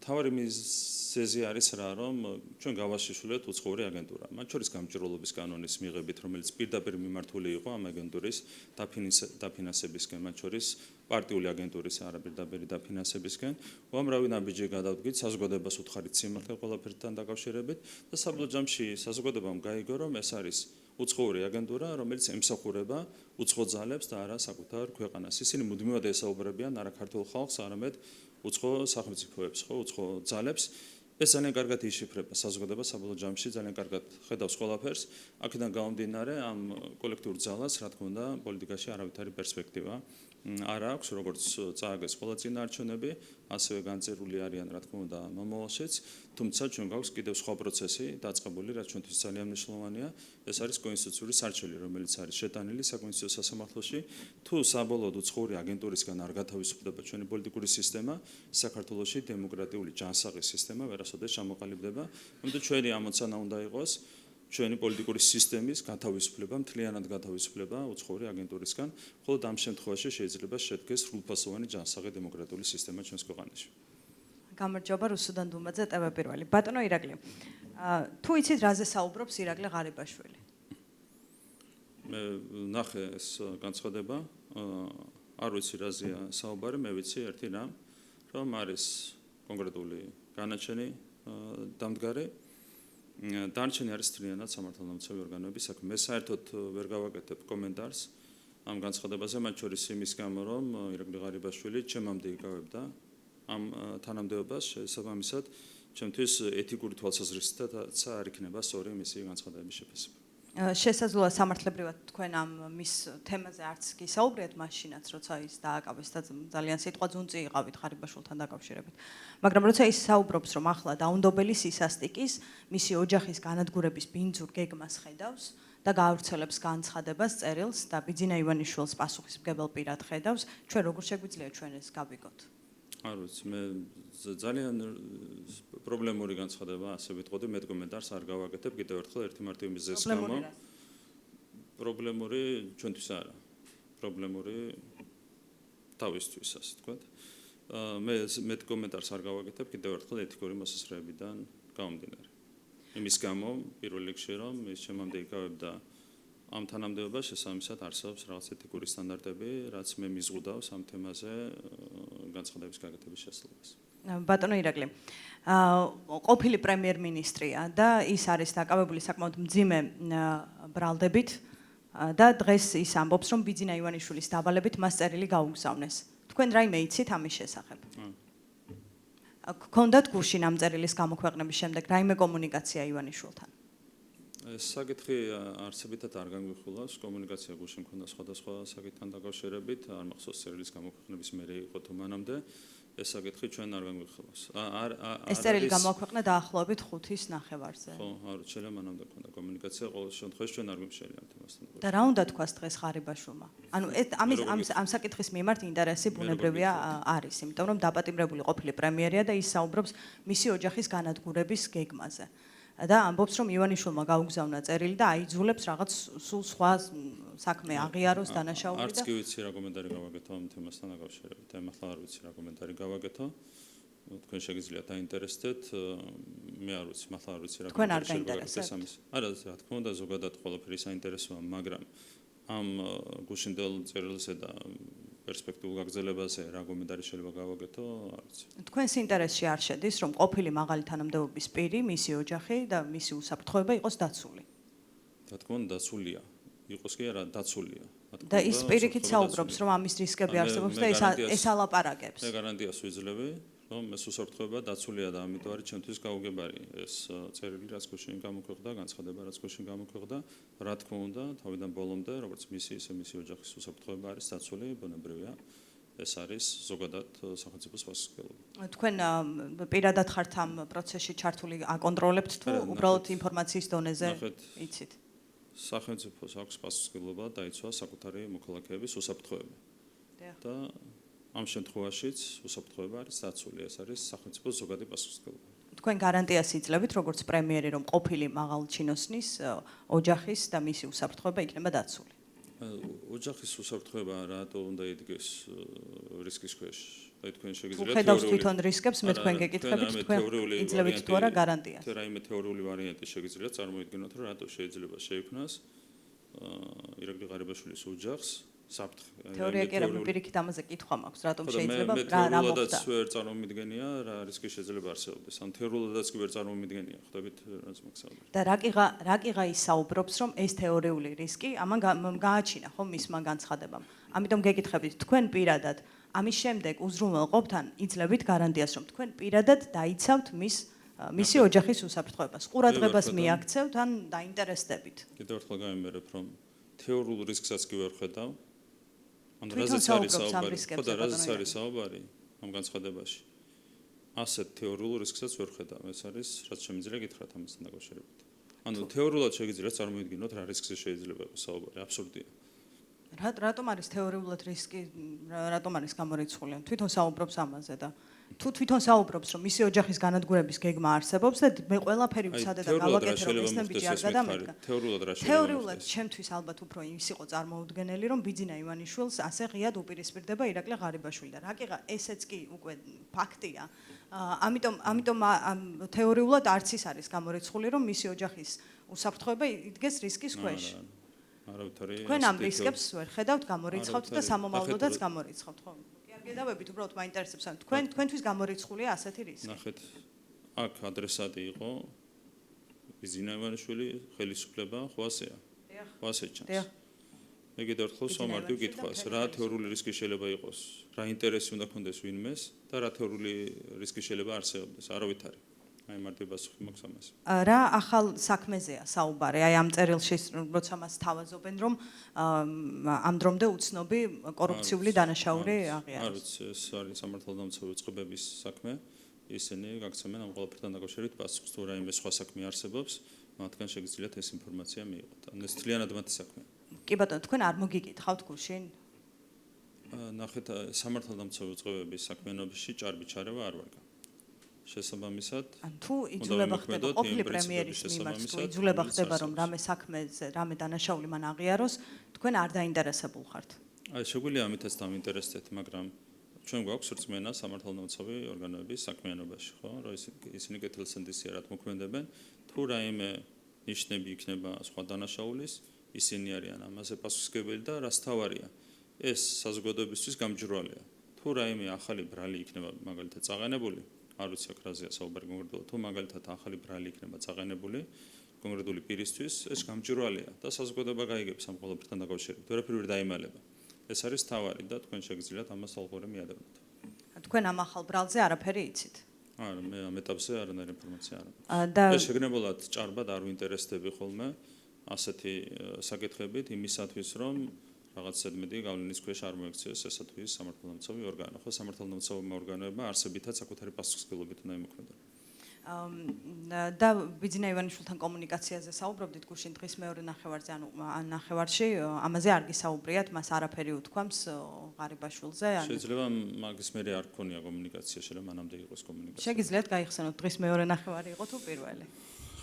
A: თავარი მიზეზი არის რა, რომ ჩვენ გავაშიშვლეთ უცხოური აგენტურა. მათ შორის გამჭვირვალობის კანონის მიღებით, რომელიც პირდაპირ მიმართული იყო ამ აგენტურის დაფინანსებისკენ, მათ შორის პარტიული აგენტურის არაპირდაპირი დაფინანსებისკენ. უამრავი ნაბიჯი გადავდგით, საზოგადოებას უთხარით სიმართლე ყველაფერთან დაკავშირებით და საბოლოო ჯამში საზოგადოებამ გაიგო, რომ ეს არის უცხოური აგენტურა, რომელიც ემსახურება უცხო ძალებს და არა საკუთარ ქვეყანას. ისინი მუდმივად ესაუბრებიან არა ქართულ ხალხს, არამედ უცხო სახელმწიფოებს, ხო, უცხო ძალებს. ეს ძალიან კარგად იშიფრება საზოგადოება საბოლოო ჯამში, ძალიან კარგად ხედავს ყველაფერს. აქედან გამომდინარე, ამ კოლექტიურ ძალას, რა თქმა უნდა, პოლიტიკაში არავითარი პერსპექტივა არ აქვს, როგორც წააგეს ყველა წინაარჩევნები, ასევე განწერული არიან, რა თქმა უნდა, მომავალშიც, თუმცა ჩვენ გვაქვს კიდევ სხვა პროცესი დაწყებული, რაც ჩვენთვის ძალიან მნიშვნელოვანია, ეს არის კონსტიტუციური სარჩელი, რომელიც არის შეტანილი საკონსტიტუციო სასამართლოში. თუ საბოლოოდ უცხოური აგენტურისგან არ გათავისუფლდება ჩვენი პოლიტიკური სისტემა, საქართველოში დემოკრატიული ჯანსაღი სისტემა ვერასოდეს ჩამოყალიბდება. ამიტომ ჩვენი ამოცანა უნდა იყოს ჩვენი პოლიტიკური სისტემის გათავისუფლება, მთლიანად გათავისუფლება უცხოური აგენტურისგან, ხოლო ამ შემთხვევაში შეიძლება შედგეს სრულფასოვანი ჯანსაღი დემოკრატიული სისტემა ჩვენს ქვეყანაში.
D: გამარჯობა, რუსუდან დუმაძე, TV პირველი. ბატონო ირაკლი, თუ იცით რაზე საუბრობს ირაკლი ღარიბაშვილი?
A: მე ნახე ეს განცხადება, არ ვიცი რაზეა საუბარი, მე ვიცი ერთი რამ, რომ არის კონკრეტული განაჩენი დამდგარი. დანარჩენი არის თლიანად სამართალდამცავი ორგანოების საქმე. მე საერთოდ ვერ გავაკეთებ კომენტარს ამ განცხადებაზე, მათ შორის იმის გამო, რომ ირაკლი ღარიბაშვილი ჩემამდე იკავებდა ამ თანამდებობას, შესაბამისად, ჩემთვის ეთიკური თვალსაზრისითაც არ იქნება სწორი მისი განცხადებების შეფასება.
D: შესაძლოა სამართლებრივად თქვენ ამ მის თემაზე არც გისაუბრეთ მაშინაც, როცა ის დააკავეს და ძალიან სიტყვა ძუნწი იყავით ღარიბაშვილთან დაკავშირებით. მაგრამ როცა ის საუბრობს, რომ ახლა დაუნდობელი სისასტიკის, მისი ოჯახის განადგურების ბინძურ გეგმას ხედავს და გაავრცელებს განცხადებას, წერილს და ბიძინა ივანიშვილს პასუხისმგებელ პირად ხედავს, ჩვენ როგორ შეგვიძლია ჩვენ ეს გავიგოთ?
A: არ ვიცი, მე ძალიან პრობლემური განცხადება, ასე ვიტყოდი, მე კომენტარს არ გავაკეთებ, კიდევ ერთხელ ერთი მარტივი მიზეზის გამო. პრობლემური ჩვენთვის არა. პრობლემური თავისთვის, ასე ვთქვათ. მე კომენტარს არ გავაკეთებ, კიდევ ერთხელ ეთიკური მოსაზრებიდან გამომდინარე. იმის გამო, პირველ რიგში, რომ ის ჩემამდე იკავებდა ამ თანამდებობას, შესაბამისად არსებობს რაღაც ეთიკური სტანდარტები, რაც მე მიზღუდავს ამ თემაზე განცხადების გაკეთების შესაძლებლობას.
D: ბატონო ირაკლი, ყოფილი პრემიერ-მინისტრია და ის არის დაკავებული საკმაოდ მძიმე ბრალდებით და დღეს ის ამბობს, რომ ბიძინა ივანიშვილის დავალებით მას წერილი გაუგზავნეს. თქვენ რაიმე იცით ამის შესახებ? გქონდათ გუშინ ამ წერილის გამოქვეყნების შემდეგ რაიმე კომუნიკაცია ივანიშვილთან?
A: ეს საკითხი არცებითად არ განგვიხილავს, კომუნიკაცია გუშინ მქონდა სხვადასხვა საკითხთან დაკავშირებით, არ მახსოვს წერილის გამოქვეყნების მერე იყო თუ მანამდე, ეს საკითხი ჩვენ არ განგვიხილავს.
D: ეს წერილი გამოაქვეყნა დაახლოებით 5-ის ნახევარზე.
A: ხო, არ შეიძლება მანამდე მქონდა კომუნიკაცია, ყოველ შემთხვევაში ჩვენ არ გვიმშელია ამ თემასთან.
D: და რა უნდა თქვას დღეს ღარიბაშვილმა? ანუ ამ საკითხის მიმართ ინტერესი ბუნებრივია არის, იმიტომ რომ დაპატიმრებული ყოფილი პრემიერია და ის საუბრობს მისი ოჯახის განადგურების გეგმაზე. და ამბობს, რომ ივანიშვილმა გაუგზავნა წერილი და აიძულებს რაღაც სულ სხვა საქმე აღიაროს დანაშაული და
A: არც კი ვიცი რა კომენტარი გავაკეთო ამ თემასთან დაკავშირებით. ახლა არ ვიცი რა კომენტარი გავაკეთო. თქვენ შეგიძლიათ დაინტერესდეთ, მე არ ვიცი, ახლა არ ვიცი რა კომენტარი შეგავაკეთეთ. არა, რა თქმა უნდა, ზოგადად ყველაფერი საინტერესოა, მაგრამ ამ გუშინდელ წერილზე და პერსპექტიულ გაგრძელებაზე რა კომენტარი შეიძლება გავაკეთო, არ ვიცი.
D: თქვენს ინტერესში არ შედის, რომ ყოფილი მაღალი თანამდებობის პირი, მისი ოჯახი და მისი უსაფრთხოება იყოს დაცული?
A: რა თქმა უნდა, დაცულია. იყოს კი არა, დაცულია.
D: და ის პირიქით საუბრობს, რომ ამის რისკები არსებობს და ეს ალაპარაკებს.
A: მე გარანტიას ვიძლევი, რომ ეს უსაფრთხოება დაცულია და ამიტომ არის ჩემთვის გაუგებარი ეს წერილი, რაც გუშინ გამოქვეყნდა, განცხადება, რაც გუშინ გამოქვეყნდა, რა თქმა უნდა, თავიდან ბოლომდე, როგორც მისი, ისე მისი ოჯახის უსაფრთხოება არის დაცული, ბუნებრივია. ეს არის ზოგადად სახელმწიფოს პასუხისმგებლობა.
D: თქვენ პირადად ხართ ამ პროცესში ჩართული, აკონტროლებთ თუ უბრალოდ ინფორმაციის დონეზე იცით?
A: სახელმწიფოს აქვს პასუხისმგებლობა დაიცვა საკუთარი მოქალაქეების უსაფრთხოება. და ამ შემთხვევაშიც უსაფრთხოება არის დაცული, ეს არის სახელმწიფოს ზოგადი პასუხისმგებლობა.
D: თქვენ გარანტიას იძლევით, როგორც პრემიერი, რომ ყოფილი მაღალ ჩინოსნის ოჯახის და მისი უსაფრთხოება იქნება დაცული?
A: ოჯახის უსაფრთხოება რატო უნდა იდგეს რისკის ქვეშ? აი თქვენ
D: შეგიძლიათ ხედავს თვითონ რისკებს, მე თქვენ გეკითხებით, თქვენ იძლევით თუ არა გარანტიას?
A: რაიმე თეორიული ვარიანტი შეგიძლიათ წარმოიდგინოთ, რომ რატო შეიძლება შეიქმნას ირაკლი ღარიბაშვილის ოჯახს საფრთხე.
D: თეორია კი არა, მე პირიქით ამაზე კითხვა მაქვს, რატომ შეიძლება რა მოხდა?
A: მე ვერ წარმომიდგენია რა რისკი შეიძლება არსებობდეს. ან თეორიულადაც კი ვერ წარმომიდგენია, ხვდებით რაც მაგსაუბრობ.
D: და რა კიღა ის საუბრობს, რომ ეს თეორიული რისკი ამან გააჩინა ხომ მისმა განცხადებამ. ამიტომ გეკითხებით, თქვენ პირადად ამის შემდეგ უზრუნველყოფთან იძლევით გარანტიას, რომ თქვენ პირადად დაიცავთ მის მისი ოჯახის უსაფრთხოებას. ყურადღებას მიაქცევთ ან დაინტერესდებით?
A: კიდევ ერთხელ გამიმერებ, რომ თეორიულ რისკსაც კი ვერ ხედავ. ანუ
D: თვითონ
A: რაზეც არის
D: საუბრობთ ამ
A: საუბარი,
D: რისკებზე,
A: ხო და რაზეც
D: ბატონო
A: არის საუბარი ამ განცხადებაში. ასეთ თეორიულ რისკსაც ვერ ხედავ. ეს არის რაც შემიძლია გითხრათ ამასთან დაკავშირებით. ანუ თეორიულად შეგიძლიათ წარმოვიდგინოთ რა რისკზე შეიძლება იყოს საუბარი, აბსურდია.
D: რატომ არის თეორიულად რისკი, რატომ არის გამორიცხული? თვითონ საუბრობს ამაზე და თუ თვითონ საუბრობს, რომ მისი ოჯახის განადგურების გეგმა არსებობს და მე ყველაფერი ვცადე და გავაკეთე, რომ ეს ნაბიჯი არ გადამედგა. თეორიულად ჩემთვის ალბათ უფრო ის იყო წარმოუდგენელი, რომ ბიძინა ივანიშვილს ასე ღიად უპირისპირდება ირაკლი ღარიბაშვილი და რა კიღა, ესეც კი უკვე ფაქტია. ამიტომ თეორიულად არც ის არის გამორიცხული, რომ მისი ოჯახის უსაფრთხოება იდგეს რისკის ქვეშ.
A: არავითარი
D: თქვენ ამ რისკებს ვერ ხედავთ, გამორიცხავთ და სამომავლოდაც გამორიცხავთ, ხო? კი არ გედავებით, უბრალოდ მაინტერესებს, თქვენთვის გამორიცხულია ასეთი რისკი.
A: ნახეთ, აქ ადრესატი იყო ბიძინა ივანიშვილი, ხელისუფლება, ხო ასეა? ხო ასე ჩანს. მე კიდევ ერთხელ სვამარდი ვკითხვას, რა თეორიული რისკი შეიძლება იყოს, რა ინტერესი უნდა ქონდეს ვინმეს და რა თეორიული რისკი შეიძლება არსებობდეს, არავითარი. აი მარტივ პასუხი მაქვს ამას.
D: რა ახალ საქმეზეა საუბარი? აი ამ წერილში როცა მას თავაზობენ, რომ ამ დრომდე უცნობი კორუფციული დანაშაული აღიარეს.
A: არ ვიცი, ეს არის სამართალდამცავი წყობების საქმე. ისინი გაგცემენ ამ ყველაფერთან დაკავშირებით პასუხს, თუ რაიმე სხვა საქმე არსებობს, მათგან შეგიძლიათ ეს ინფორმაცია მიიღოთ. ანუ ეს თლიანად მათი საქმეა.
D: კი ბატონო, თქვენ არ მოგიკითხავთ გუშინ?
A: ნახეთ, სამართალდამცავი წყობების საქმიანობაში ჭარბი ჩარევა არ ვარგა. შესაბამისად,
D: ან თუ იძულება ხდება ყოფილი პრემიერის მიმართ, თუ იძულება ხდება რომ რამე საქმეზე, რამე დანაშაული მან აღიაროს, თქვენ არ დაინტერესებულ ხართ.
A: აი, შეგვიძლია ამითაც დავინტერესდეთ, მაგრამ ჩვენ გვაქვს რწმენა სამართალდამცავი ორგანოების საქმიანობაში, ხო? რომ ისინი კეთილსინდისიერად მოქმედებენ, თუ რაიმე ნიშნები იქნება სხვა დანაშაულის, ისინი არიან ამაზე პასუხისმგებელი და რას თავარია. ეს საზოგადოებისთვის გამჭვირვალეა. თუ რაიმე ახალი ბრალი იქნება მაგალითად წაყენებული, არ ვიცი აქ რაზეა საუბარი კონკრეტულად, თუ მაგალითად ახალი ბრალი იქნება წაყენებული კონკრეტული პირისთვის, ეს გამჭვირვალეა და საზოგადოება გაიგებს ამ ყველაფერთან დაკავშირებით. ვერაფერი ვერ დაიმალება. ეს არის თავარი და თქვენ შეგიძლიათ ამას ალგორითმი მიადევნოთ.
D: თქვენ ამ ახალ ბრალზე არაფერი იცით?
A: არა, მე ამ ეტაპზე არანაირი ინფორმაცია არ აქვს.
D: და
A: ეს შეგნებულად ჭარბად არ ვინტერესდები ხოლმე ასეთი საკითხებით იმისათვის, რომ რაღაც ზედმეტი გავლენის ქვეშ არ მოექციეს ესა თუ ის სამართალდამცავი ორგანო. ხო, სამართალდამცავი ორგანოებმა არსებითაც საკუთარი პასუხისმგებლობით უნდა იმოქმედონ.
D: და ბიძინა ივანიშვილთან კომუნიკაციაზე საუბრობდით გუშინ დღის მეორე ნახევარზე, ანუ ნახევარში, ამაზე არ გისაუბრიათ, მას არაფერი უთქვამს ღარიბაშვილზე, ან
A: შეიძლება მაგის მერე არ გქონია კომუნიკაცია, შეიძლება მანამდე იყოს კომუნიკაცია.
D: შეგიძლიათ გაიხსენოთ დღის მეორე ნახევარი იყო თუ პირველი?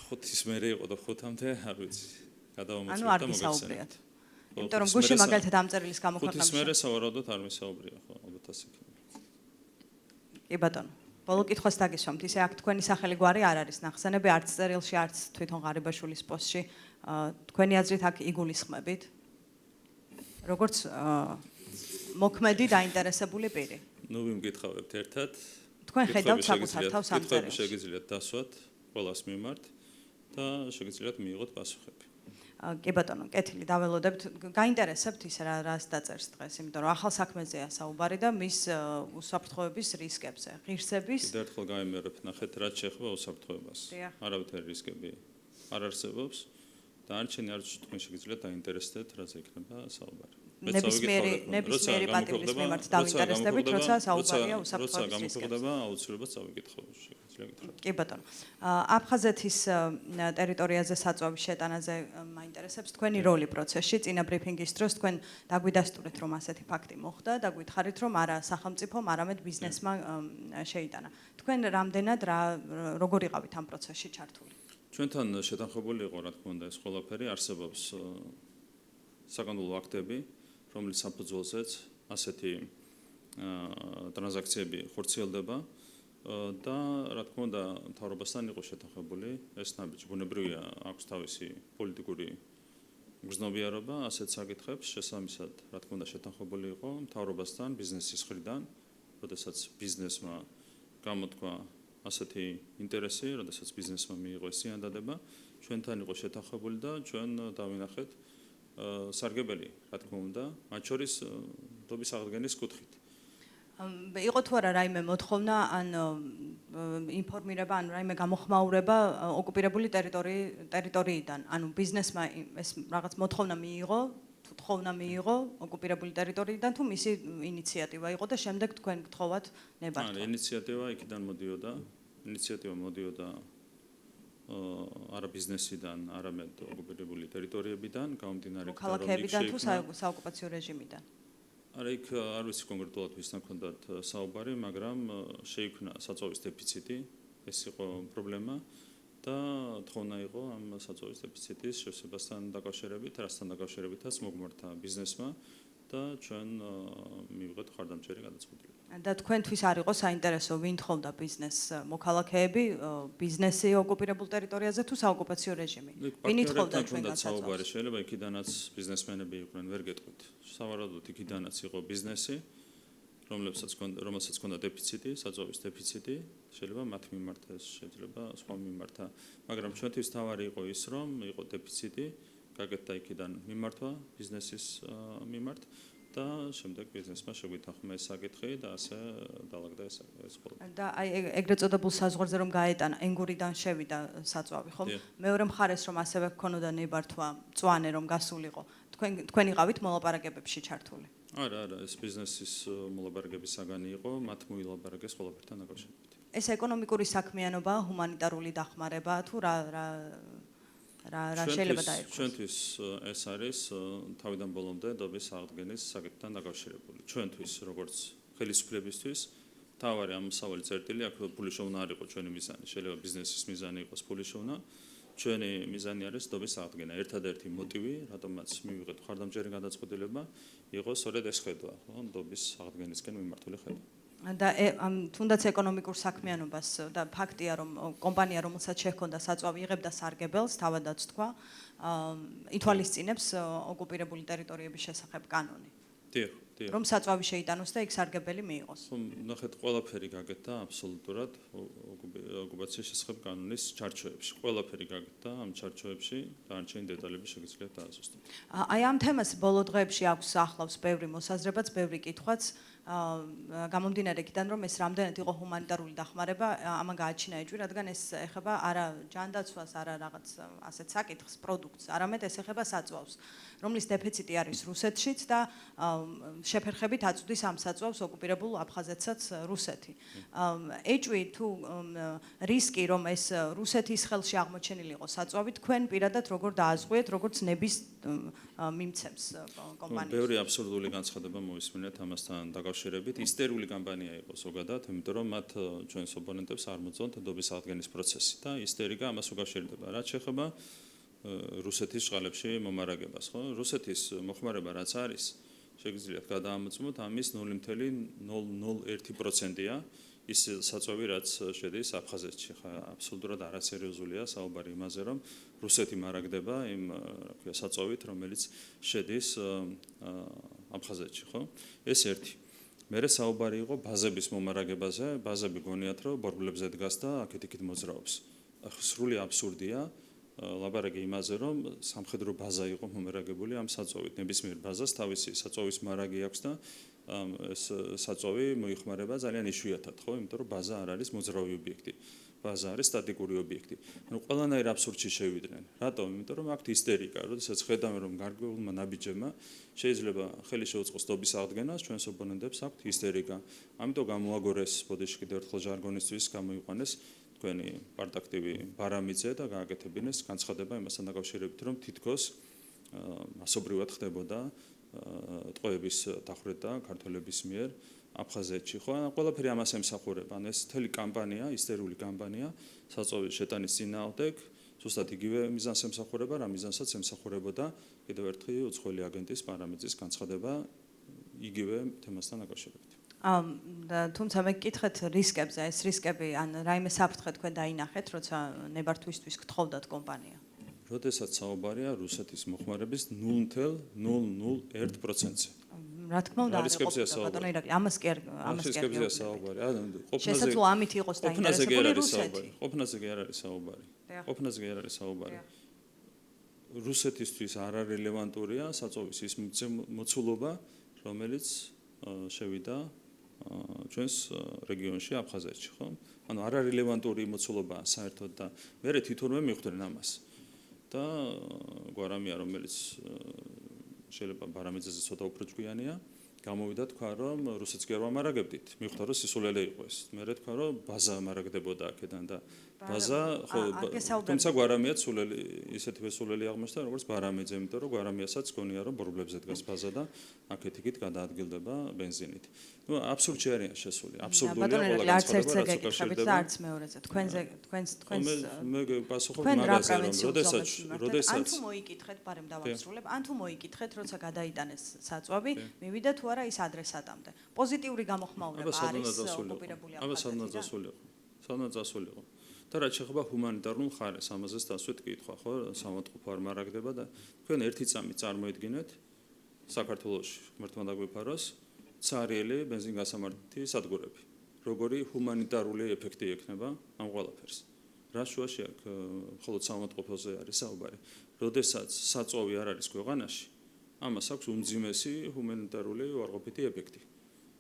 A: ხუთის მერე იყო და ხუთამდე, არ ვიცი. გადავამოწმეთ
D: ანუ არ გისაუბრიათ. იმიტომ რომ გუშინ მაგალითად ამ წერილის გამოქვეყნების
A: ხუთის მერე სავარაუდოდ არ მისაუბრია, ხო, ალბათ ასე იქნება.
D: კი ბატონო. ბოლო კითხვას დაგისვამთ, ისე აქ თქვენი სახელი გვარი არ არის ნახსენები, არც წერილში, არც თვითონ ღარიბაშვილის პოსტში. თქვენი აზრით აქ იგულისხმებით? როგორც მოქმედი დაინტერესებული პირი.
A: ნუ ვიმკითხავებთ ერთად.
D: თქვენ ხედავთ საკუთარ თავს ამ წერილში.
A: შეგიძლიათ დასვათ ყველას მიმართ და შეგიძლიათ მიიღოთ პასუხები.
D: კი ბატონო, კეთილი, დაველოდებთ. გაინტერესებთ ის რას დაწერს დღეს, იმიტომ რომ ახალ საქმეზეა საუბარი და მის უსაფრთხოების რისკებზე, ღირსების.
A: კიდევ ერთხელ გამიმერებ, ნახეთ, რაც შეეხება უსაფრთხოებას. არავითარი რისკები არ არსებობს და არჩენი არც თქვენ შეგიძლიათ დაინტერესდეთ, რაც იქნება საუბარი.
D: ნებისმიერი პატიმრის მიმართ დავინტერესდებით, როცა საუბარია უსაფრთხოების რისკებზე.
A: როცა გამოხდება, აუცილებლად წავიკითხავ, შეგიძლია გითხრათ.
D: კი ბატონო. აფხაზეთის ტერიტორიაზე საწვავის შეტანაზე მაინტერესებს თქვენი როლი პროცესში. წინა ბრიფინგის დროს თქვენ დაგვიდასტურეთ, რომ ასეთი ფაქტი მოხდა და გვითხარით, რომ არა სახელმწიფომ, არამედ ბიზნესმა შეიტანა. თქვენ რამდენად როგორ იყავით ამ პროცესში ჩართული?
A: ჩვენთან შეთანხმებული იყო, რა თქმა უნდა, ეს ყველაფერი არსებობს საკანონმდებლო აქტები, რომლის საფუძველზეც ასეთი ტრანზაქციები ხორციელდება და რა თქმა უნდა, მთავრობასთან იყო შეთანხმებული ეს ნაბიჯი. ბუნებრივია, აქვს თავისი პოლიტიკური გრძნობიარობა ასეთ საკითხებს, შესაბამისად, რა თქმა უნდა, შეთანხმებული იყო მთავრობასთან ბიზნესის მხრიდან, როდესაც ბიზნესმა გამოთქვა ასეთი ინტერესი, როდესაც ბიზნესმა მიიღო ეს ზიანდადება, ჩვენთან იყო შეთანხმებული და ჩვენ დავინახეთ სარგებელი, რა თქმა უნდა, მათ შორის ნდობის აღდგენის კუთხით.
D: იყო თუ არა რაიმე მოთხოვნა ან ინფორმირება ან რაიმე გამოხმაურება ოკუპირებული ტერიტორიიდან, ანუ ბიზნესმა ეს რაღაც მოთხოვნა მიიღო, თუ თხოვნა მიიღო ოკუპირებული ტერიტორიიდან თუ მისი ინიციატივა იყო და შემდეგ თქვენ გთხოვათ ნებართვა.
A: არა, ინიციატივა იქიდან მოდიოდა არა ბიზნესიდან, არამედ ოკუპირებული ტერიტორიებიდან, გამომდინარე იქიდან, რომ
D: ქალაქებიდან თუ საოკუპაციო რეჟიმიდან.
A: არა, იქ არ ვიცი კონკრეტულად ვისთან ჰქონდათ საუბარი, მაგრამ შეიქმნა საწვავის დეფიციტი, ეს იყო პრობლემა და თხოვნა იყო ამ საწვავის დეფიციტის შესებასთან დაკავშირებით, რასთან დაკავშირებითაც მოგმართა ბიზნესმა და ჩვენ მივიღეთ ხარდამჭერი გადაწყვეტილება.
D: და თქვენთვის არ იყო საინტერესო ვინ თხოვდა ბიზნესს, მოქალაქეები, ბიზნესი ოკუპირებულ ტერიტორიაზე თუ საოკუპაციო რეჟიმი? ვინი თხოვდა ჩვენგან
A: საუბარი?
D: საწვავს?
A: შეიძლება იქიდანაც ბიზნესმენები იყვნენ, ვერ გეტყვით. სავარაუდოდ იქიდანაც იყო ბიზნესი, რომელსაც ჰქონდა დეფიციტი, საწვავის დეფიციტი, შეიძლება მათ მიმართა, შეიძლება სხვა მიმართა, მაგრამ ჩვენთვის თავარი იყო ის, რომ იყო დეფიციტი, გაკეთდა იქიდან მიმართვა ბიზნესის მიმართ და შემდეგ ბიზნესმა შეგვითანხმა ეს საკითხი და ასე დაალაგდა ეს ყველაფერი.
D: და აი ეგრეთ წოდებულ საზღვარზე რომ გაეტანა, ენგურიდან შევიდა საწვავი, ხო? მეორე მხარეს რომ ასევე გქონოდა ნებართვა, მწვანე რომ გასულიყო, თქვენ იყავით მოლაპარაკებებში ჩართული?
A: არა, ეს ბიზნესის მოლაპარაკების საგანი იყო, მათ მოილაპარაკეს ყველაფერთან დაკავშირებით.
D: ეს ეკონომიკური საქმიანობა, ჰუმანიტარული დახმარება თუ რა შეიძლება დაერქვას?
A: ჩვენთვის ეს არის თავიდან ბოლომდე დობის აღდგენის საკითხთან დაკავშირებული. ჩვენთვის, როგორც ხელისუფლებისთვის, თავარი ამოსავალი წერტილი აქ ფულიშოვნა არ იყო ჩვენი მიზანი. შეიძლება ბიზნესის მიზანი იყოს ფულიშოვნა. ჩვენი მიზანი არის დობის აღდგენა. ერთადერთი მოტივი, რატომაც მივიღეთ ხარდამჭერი გადაწყვეტილება, იყო სწორედ ეს ხედვა, ხო, დობის აღდგენისკენ მიმართული ხედვა.
D: და თუნდაც ეკონომიკურ საქმიანობას და ფაქტია რომ კომპანია რომელსაც შეჰქონდა საწვავი იღებდა სარგებელს, თავადაც თქვა, ითვალისწინებს ოკუპირებული ტერიტორიების შესახებ კანონი.
A: დიახ.
D: რომ საწვავი შეიტანოს და იქ სარგებელი მიიღოს.
A: ნახეთ, ყველაფერი გაკეთდა აბსოლუტურად ოკუპაციის შესახებ კანონის ჩარჩოებში. ყველაფერი გაკეთდა ამ ჩარჩოებში, დანარჩენი დეტალები შეგიძლიათ დააზუსტოთ.
D: აი ამ თემას ბოლო დღეებში აქვს ახლავს ბევრი მოსაზრებაც, ბევრი კითხვაც. გამომდინარე იქიდან რომ ეს რამდენად იყო ჰუმანიტარული დახმარება, ამან გააჩინა ეჭვი, რადგან ეს ეხება არა ჯანდაცვას, არა რაღაც ასეთ საკითხს, პროდუქტს, არამედ ეს ეხება საწვავს, რომლის დეფიციტი არის რუსეთშიც და შეფერხებით აწვდის ამ საწვავს ოკუპირებულ აფხაზეთსაც რუსეთი. ეჭვი თუ რისკი რომ ეს რუსეთის ხელში აღმოჩენილი იყო საწვავი, თქვენ პირადად როგორ დააზღვიეთ, როგორც ნების მიმცემს კომპანიას?
A: ბევრი აბსურდული განცხადება მოისმინეთ ამასთან დაკავშირებით. ისტერიული კამპანია იყო ზოგადად, იმიტომ რომ მათ ჩვენს ოპონენტებს არ მოწონთ დობის აღდგენის პროცესი და ისტერიკა ამას უკავშირდება. რაც შეეხება რუსეთის წყალებში მომარაგებას, ხო? რუსეთის მოხმარება რაც არის, შეგიძლიათ გადაამოწმოთ, ამის 0.001%-ია ის საწვავი, რაც შედის აფხაზეთში. ხა აბსოლუტურად არასერიოზულია საუბარი იმაზე, რომ რუსეთი მარაგდება იმ საწვავით, რომელიც შედის აფხაზეთში, ხო? ეს ერთი. მერე საუბარი იყო ბაზების მომარაგებაზე, ბაზები გონიათ, რომ ბორბლებზე დგას და აქეთ-იქით მოძრაობს. სრული აბსურდია. ლაპარაკი იმაზე, რომ სამხედრო ბაზა იყო მომარაგებული ამ საწვავით. ნებისმიერ ბაზას თავისი საწვავის მარაგი აქვს და ეს საწვავი მოიხმარება ძალიან იშვიათად, ხო? იმიტომ რომ ბაზა არ არის მოძრავი ობიექტი. ბაზა არის სტატიკური ობიექტი. ანუ ყველანაირ აბსურდში შევიდნენ. რატომ? იმიტომ რომ აქვთ ისტერიკა, როდესაც ხედავენ რომ გარკვეულმა ნაბიჯებმა შეიძლება ხელი შეუწყოს დობის აღდგენას, ჩვენს ოპონენტებს აქვთ ისტერიკა. ამიტომ გამოაგორეს ბოდიში კიდევ ერთხელ ჟარგონისთვის გამოიყვანეს თქვენი პარტაქტივი ბარამიძე და გააკეთებინეს განცხადება იმასთან დაკავშირებით, რომ თითქოს მასობრივად ხდებოდა ტყვეების დახვრეტა ქართველების მიერ აფხაზეთში, ხო? ყველაფერი ამას ემსახურება. ან ეს მთელი კამპანია, ისტერიული კამპანია, საწვავის შეტანის წინააღმდეგ, ზუსტად იგივე მიზანს ემსახურება, რა მიზანსაც ემსახურებოდა კიდევ ერთი უცხოელი აგენტის პარამეძის განცხადება იგივე თემასთან დაკავშირებით.
D: თუმცა მე გკითხეთ რისკებზე, ეს რისკები ან რაიმე საფრთხე თქვენ დაინახეთ, როცა ნებართვისთვის გთხოვდათ კომპანია?
A: როდესაც საუბარია რუსეთის მოხმარების 0.001%-ზე.
D: რა თქმა უნდა, ბატონო ირაკლი, ამას კი არ
A: საუბარი.
D: შესაძლოა ამით იყოს დაინტერესებული რუსეთი.
A: ყოფნაზე კი არ არის საუბარი. რუსეთისთვის არარელევანტურია საწვავის ის მოცულობა, რომელიც შევიდა ჩვენს რეგიონში აფხაზეთში, ხო? ანუ არარელევანტური მოცულობაა საერთოდ და მე თვითონვე მივხვდნენ ამას. და გვარამია, რომელიც შეიძლება ბარამიძეზე ცოტა უფრო ჭკვიანია, გამოვიდა თქვა, რომ რუსეთს კი არ ვამარაგებდით, მივხვდა რომ სისულელე იყო ეს. მე თქვა, რომ ბაზა ამარაგდებოდა აქედან და ბაზა ხო, თუმცა გვარამია სულელი, ისეთივე სულელი აღმოჩნდა, როგორც ბარამიძე, იმიტომ რომ გვარამიასაც გონია, რომ ბორბლებზე დგას ბაზა და აქეთ-იქით გადაადგილდება ბენზინით. ნუ აბსურდში არიან შესული, აბსურდულია ყველა განცხადება, რაც უკავშირდება.
D: არც მეორეზე, თქვენს
A: მე პასუხობ მაგაზე, რომ როდესაც
D: ან თუ მოიკითხეთ, ბარემ დავასრულებ, ან თუ მოიკითხეთ, როცა გადაიტანეს საწვავი, მივიდა თუ არა ის ადრესატამდე. პოზიტიური გამოხმაურება არის ოკუპირებული აფხაზეთი.
A: სადაც ასულიყო. და რაც შეეხება ჰუმანიტარულ მხარეს, ამაზეც დასვით კითხვა, ხო, სამოწყופო არ მარაგდება და თქვენ ერთი წამი წარმოედგინეთ საქართველოში, ღმერთმა დაგვიფაროს, ცარიელი ბენზინგასამართი სადგურები. როგორი ჰუმანიტარული ეფექტი ექნება ამ ყველაფერს. რა შუაში აქ მხოლოდ სამოწყופოზე არის საუბარი. როდესაც საწვავი არ არის ქვეყანაში, ამას აქვს უმძიმესი ჰუმანიტარული უარყოფითი ეფექტი.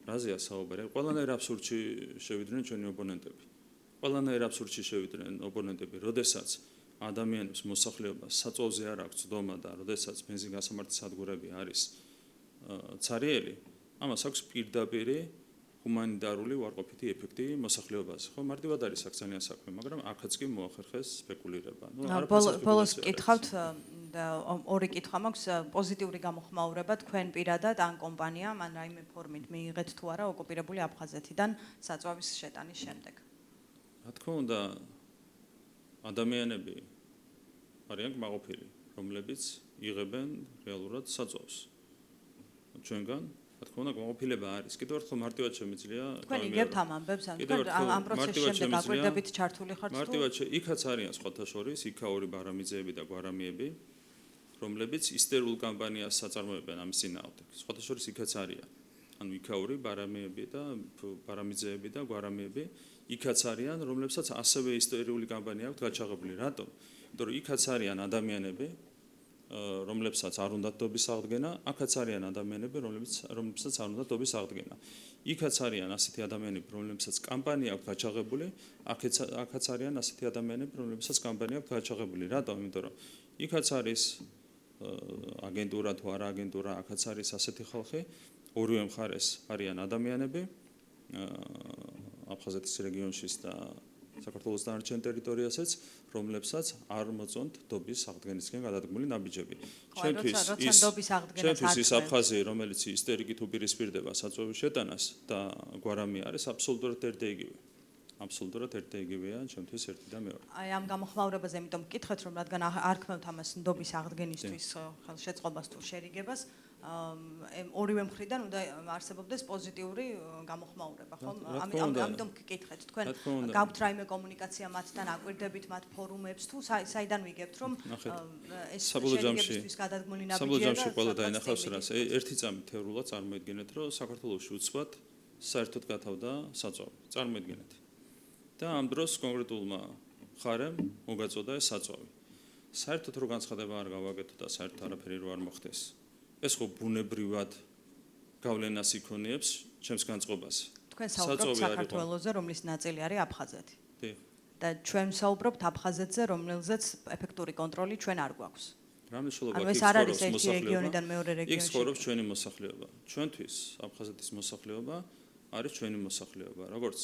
A: რაზეა საუბარი? ყველანაირ აბსურდში შევიდნენ ჩვენი ოპონენტები. ყველანაირ აბსურდში შევიდნენ ოპონენტები, როდესაც ადამიანებს მოსახლეობას საწვავზე არ აქვს ცდომა და როდესაც ბენზინგასამართი სადგურები არის ცარიელი, ამას აქვს პირდაპირი ჰუმანიტარული უარყოფითი ეფექტი მოსახლეობაზე. ხო, მარტივად არის აქ ძალიან საქმე, მაგრამ აქაც კი მოახერხეს სპეკულირება.
D: ბოლოს კითხავთ და ორი კითხვა მაქვს, პოზიტიური გამოხმაურება თქვენ პირადად ან კომპანიამ ან რაიმე ფორმით მიიღეთ თუ არა ოკუპირებული აფხაზეთიდან საწვავის შეტანის შემდეგ.
A: რა თქმა უნდა, ადამიანები არიან კმაყოფილი, რომლებიც იღებენ რეალურად საწვავს. ჩვენგან, რა თქმა უნდა, კმაყოფილება არის. კიდევ ერთხელ მარტივად შემიძლია
D: თქვენ იგებთ ამ ამბებს, ამ პროცესის შემდეგ აკვირდებით ჩართული ხართ თუ?
A: მარტივად იქაც არიან სხვათა შორის იქაური ბარამიძეები და გვარამიები, რომლებიც ისტერულ კამპანიას საწარმოებენ ამის წინააღმდეგ. სხვათა შორის იქაც არიან. ანუ იქაური ბარამიძეები და გვარამიები იქაც არიან, რომლებსაც ასევე ისტორიული კამპანია აქვს გაჩაღებული. რატომ? იმიტომ რომ იქაც არიან ადამიანები, რომლებსაც არ უნდათ დობის აღდგენა, აქაც არიან ადამიანები, რომლებსაც არ უნდათ დობის აღდგენა. იქაც არიან ასეთი ადამიანები, რომლებსაც კამპანია აქვს გაჩაღებული, აქაც არიან ასეთი ადამიანები, რომლებსაც კამპანია აქვს გაჩაღებული. რატომ? იმიტომ რომ იქაც არის აგენტურა თუ არა აგენტურა, აქაც არის ასეთი ხალხი, ორივე მხარეს არიან ადამიანები, აფხაზეთის რეგიონშიც და საქართველოს დანარჩენ ტერიტორიასაც, რომლებსაც არ მოწონთ დობის აღდგენისკენ გადადგმული ნაბიჯები. ჩვენთვის ის აფხაზი, რომელიც ისტერიკით უპირისპირდება საწვავის შეტანას და გვარამი არის აბსოლუტურად ერთ-იგივე. აბსოლუტურად ერთ-იგივეა ჩვენთვის ერთი და მეორე.
D: აი ამ გამოხმაურებაზე იმიტომ მკითხეთ, რომ რადგან არ ქმნით ამას ნდობის აღდგენისთვის ხელშეწყობას თუ შერიგებას, ორივე მხრიდან უნდა არსებობდეს პოზიტიური გამოხმაურება, ხო? ამიტომ გკითხეთ, თქვენ გაქვთ რაიმე კომუნიკაცია მათთან, აკვირდებით მათ ფორუმებს თუ საიდან ვიგებთ, რომ ეს შერიგებისთვის გადადგმული ნაბიჯია და
A: საბოლოოში ყველა დაინახავს რას. ერთი წამი თეორულად წარმოედგინეთ, რომ საქართველოში უცბად საერთოდ გათავდა საწვავი. წარმოედგინეთ. და ამ დროს კონკრეტულმა მხარემ მოგაწოდა ეს საწვავი. საერთოდ რო განცხადება არ გავაკეთო და საერთოდ არაფერი რო არ მოხდეს. ეს ხო ბუნებრივად გავლენას იქონიებს ჩემს განწყობას.
D: თქვენ საუბრობთ საქართველოზე, რომლის ნაწილი არის აფხაზეთი.
A: კი.
D: და ჩვენ საუბრობთ აფხაზეთზე, რომელზეც ეფექტური კონტროლი ჩვენ არ გვაქვს.
A: რა მნიშვნელობა
D: აქვს? ეს არ არის ერთი რეგიონიდან მეორე რეგიონში.
A: იქ ცხოვრობს ჩვენი მოსახლეობა. ჩვენთვის აფხაზეთის მოსახლეობა არის ჩვენი მოსახლეობა, როგორც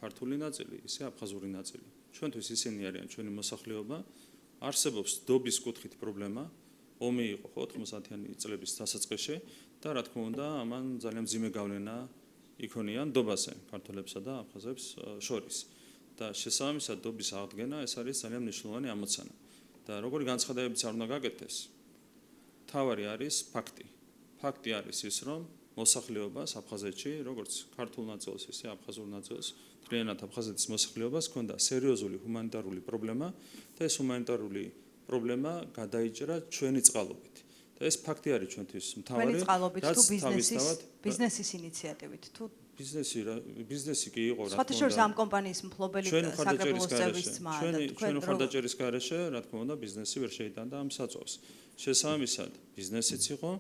A: ქართული ნაწილი, ისე აფხაზური ნაწილი. ჩვენთვის ისინი არიან ჩვენი მოსახლეობა. არსებობს დობის კუთხით პრობლემა. ომი იყო ხო 90-იანი წლების დასაწყისში და რა თქმა უნდა, ამან ძალიან მძიმე გავლენა იქონია ნდობაზე ქართველებსა და აფხაზებს შორის. და შესაბამისად დობის აღდგენა ეს არის ძალიან მნიშვნელოვანი ამოცანა. და როგორი განცხადებებიც არ უნდა გაკეთდეს, თავარი არის ფაქტი. ფაქტი არის ის, რომ მოსახლეობას აფხაზეთში, როგორც ქართულ ნაწილს, ისე აფხაზურ ნაწილს, მთლიანად აფხაზეთის მოსახლეობას ჰქონდა სერიოზული ჰუმანიტარული პრობლემა და ეს ჰუმანიტარული პრობლემა გადაიჭრა ჩვენი წყალობით. და ეს ფაქტი არის ჩვენთვის მთავარი.
D: ჩვენი წყალობით თუ ბიზნესის ინიციატივით თუ
A: ბიზნესი კი იყო რა თქმა უნდა.
D: სხვათა შორის ამ კომპანიის მფლობელი საგრაფოს წევრის ძმა და
A: ჩვენ ხარდაჭერის გარეშე, რა თქმა უნდა, ბიზნესი ვერ შეიტანდა ამ საწვავს. შესაბამისად, ბიზნესიც იყო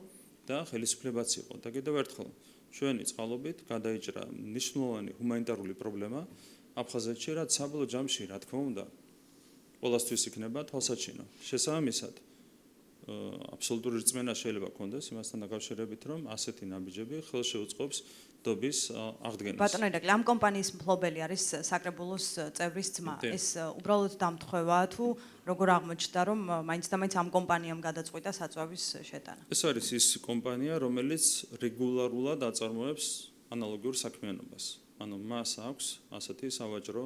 A: და ხელისუფლებაც იყო. და კიდევ ერთხელ, ჩვენი წყალობით გადაიჭრა მნიშვნელოვანი ჰუმანიტარული პრობლემა აფხაზეთში, რაც საბოლოო ჯამში, რა თქმა უნდა, ყველასთვის იქნება თვალსაჩინო. შესაბამისად, აბსოლუტური რწმენა შეიძლება გქონდეს იმასთან დაკავშირებით, რომ ასეთი ნაბიჯები ხელშეუწყობს დობის აღდგენას.
D: ბატონო ირაკლი, ამ კომპანიის მფლობელი არის საკრებულოს წევრის ძმა. ეს უბრალოდ დამთხევა თუ როგორ აღმოჩნდა, რომ მაინც და მაინც ამ კომპანიამ გადაწყვიტა საწვავის შეტანა?
A: ეს არის ის კომპანია, რომელიც რეგულარულად აწარმოებს ანალოგიურ საქმიანობას. ანუ მას აქვს ასეთი სავაჭრო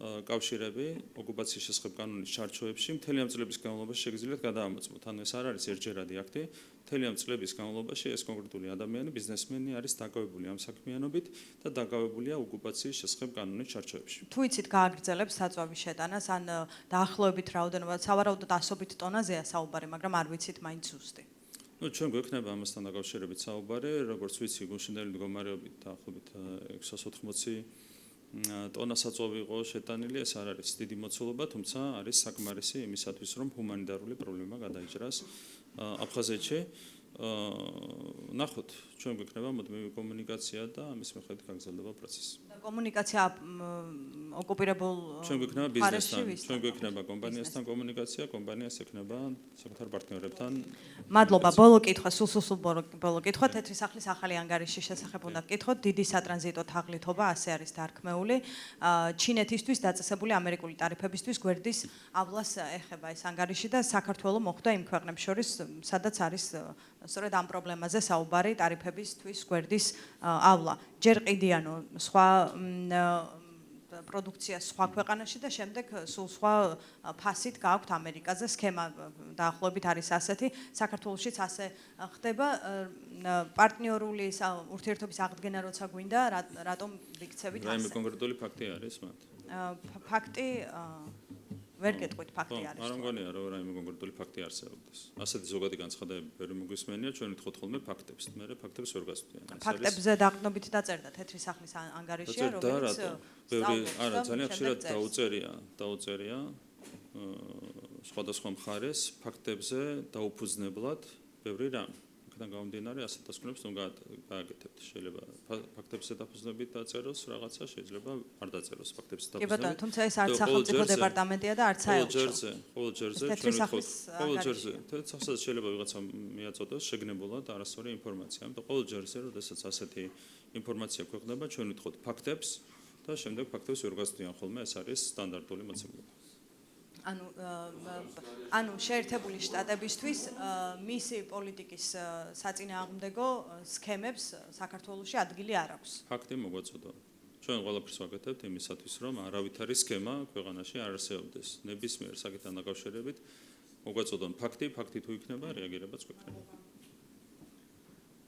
A: კავშირები ოკუპაციის შესახებ კანონის ჩარჩოებში მთელი ამ წლების განმავლობაში შეგიძლიათ გადაამოწმოთ. ანუ ეს არ არის ერთჯერადი აქტი. მთელი ამ წლების განმავლობაში ეს კონკრეტული ადამიანი, ბიზნესმენი არის დაკავებული ამ საქმიანობით და დაკავებულია ოკუპაციის შესახებ კანონის ჩარჩოებში.
D: თუ იცით გააგრძელებს საწვავის შეტანას, ან დაახლოებით რაოდენობა, სავარაუდოდ ასობით ტონაზეა საუბარი, მაგრამ არ ვიცით მაინც ზუსტი.
A: ჩვენ გვექნება ამასთან დაკავშირებით საუბარი, როგორც ვიცი, გუშინდელი მდგომარეობით დაახლოებით 680 ტონა საწვავი იყო შეტანილი, ეს არ არის დიდი მოცულობა, თუმცა არის საკმარისი იმისათვის, რომ ჰუმანიტარული პრობლემა გადაიჭრას აფხაზეთში. ნახოთ, ჩვენ გვექნება მუდმივი კომუნიკაცია და ამის მიხედვით გაგრძელდება პროცესი.
D: კომუნიკაცია ოკუპირებულ
A: ჩვენ გვექნება ბიზნესთან, ჩვენ გვექნება კომპანიასთან კომუნიკაცია, კომპანიას ექნება საკუთარ პარტნიორებთან.
D: მადლობა, ბოლო კითხვა, სულ ბოლო კითხვა, თეთრი სახლის ახალი ანგარიშის შესახებ უნდა გკითხოთ. დიდი სატრანზიტო თაღლითობა ასე არის დარქმეული. ჩინეთისთვის დაწესებული ამერიკული ტარიფებისთვის გვერდის ავლას ეხება ეს ანგარიში და საქართველოს მოხვდა იმ ქვეყნებს შორის, სადაც არის სწორედ ამ პრობლემაზე საუბარი ტარიფებისთვის გვერდის ავლა. ჯერ ყიდიანო სხვა პროდუქცია სხვა ქვეყანაში და შემდეგ სულ სხვა ფასით გააქვთ ამერიკაზე სქემა დაახლოებით არის ასეთი. საქართველოშიც ასე ხდება. პარტნიორული ურთიერთობის აღდგენა როცა გვინდა, რატომ ვიქცევით ასე?
A: რაიმე კონკრეტული ფაქტი არის მათ?
D: ფაქტი ვერ გეტყვით ფაქტი არის.
A: არ მგონია რომ რაიმე კონკრეტული ფაქტი არსებობდეს. ასეთი ზოგადი განცხადებები ვერ მოგვისმენია, ჩვენ ვთხოვთ ხოლმე ფაქტებს. მე ფაქტებს ვერ გასვდიან.
D: ფაქტებზე დაყრდნობით დაწერდა თეთრი სახლის ანგარიშია, რომელიც
A: არა, ძალიან ხშირად დაუწერია სხვადასხვა მხარეს ფაქტებზე დაუფუძნებლად ბევრი რამ. აქედან გამომდინარე ასეთ დასკვნებს უნდა გააკეთებთ. შეიძლება ფაქტებზე დაფუძნებით დაწეროს რაღაცა, შეიძლება არ დაწეროს ფაქტებზე დაფუძნებით.
D: კი ბატონო, თუმცა ეს არც სახელმწიფო დეპარტამენტია და არც საელჩო.
A: ყოველ ჯერზე ჩვენ ვთქვით, ყოველ ჯერზე თეთრ შეიძლება ვიღაცა მიაწოდოს შეგნებულად არასწორი ინფორმაცია. ამიტომ ყოველ ჯერზე, როდესაც ასეთი ინფორმაცია ქვეყნდება, ჩვენ ვთქვით ფაქტებს და შემდეგ ფაქტებს ვერ გასწრიან ხოლმე, ეს არის სტანდარტული მოცემულობა.
D: ანუ შეერთებული შტატებისთვის მისი პოლიტიკის საწინააღმდეგო სქემებს საქართველოში ადგილი არ აქვს.
A: ფაქტი მოგვაწოდო. ჩვენ ყველაფერს ვაკეთებთ იმისათვის, რომ არავითარი სქემა ქვეყანაში არ არსებობდეს. ნებისმიერ საკითხთან დაკავშირებით მოგვაწოდონ ფაქტი თუ იქნება, რეაგირებაც გვექნება.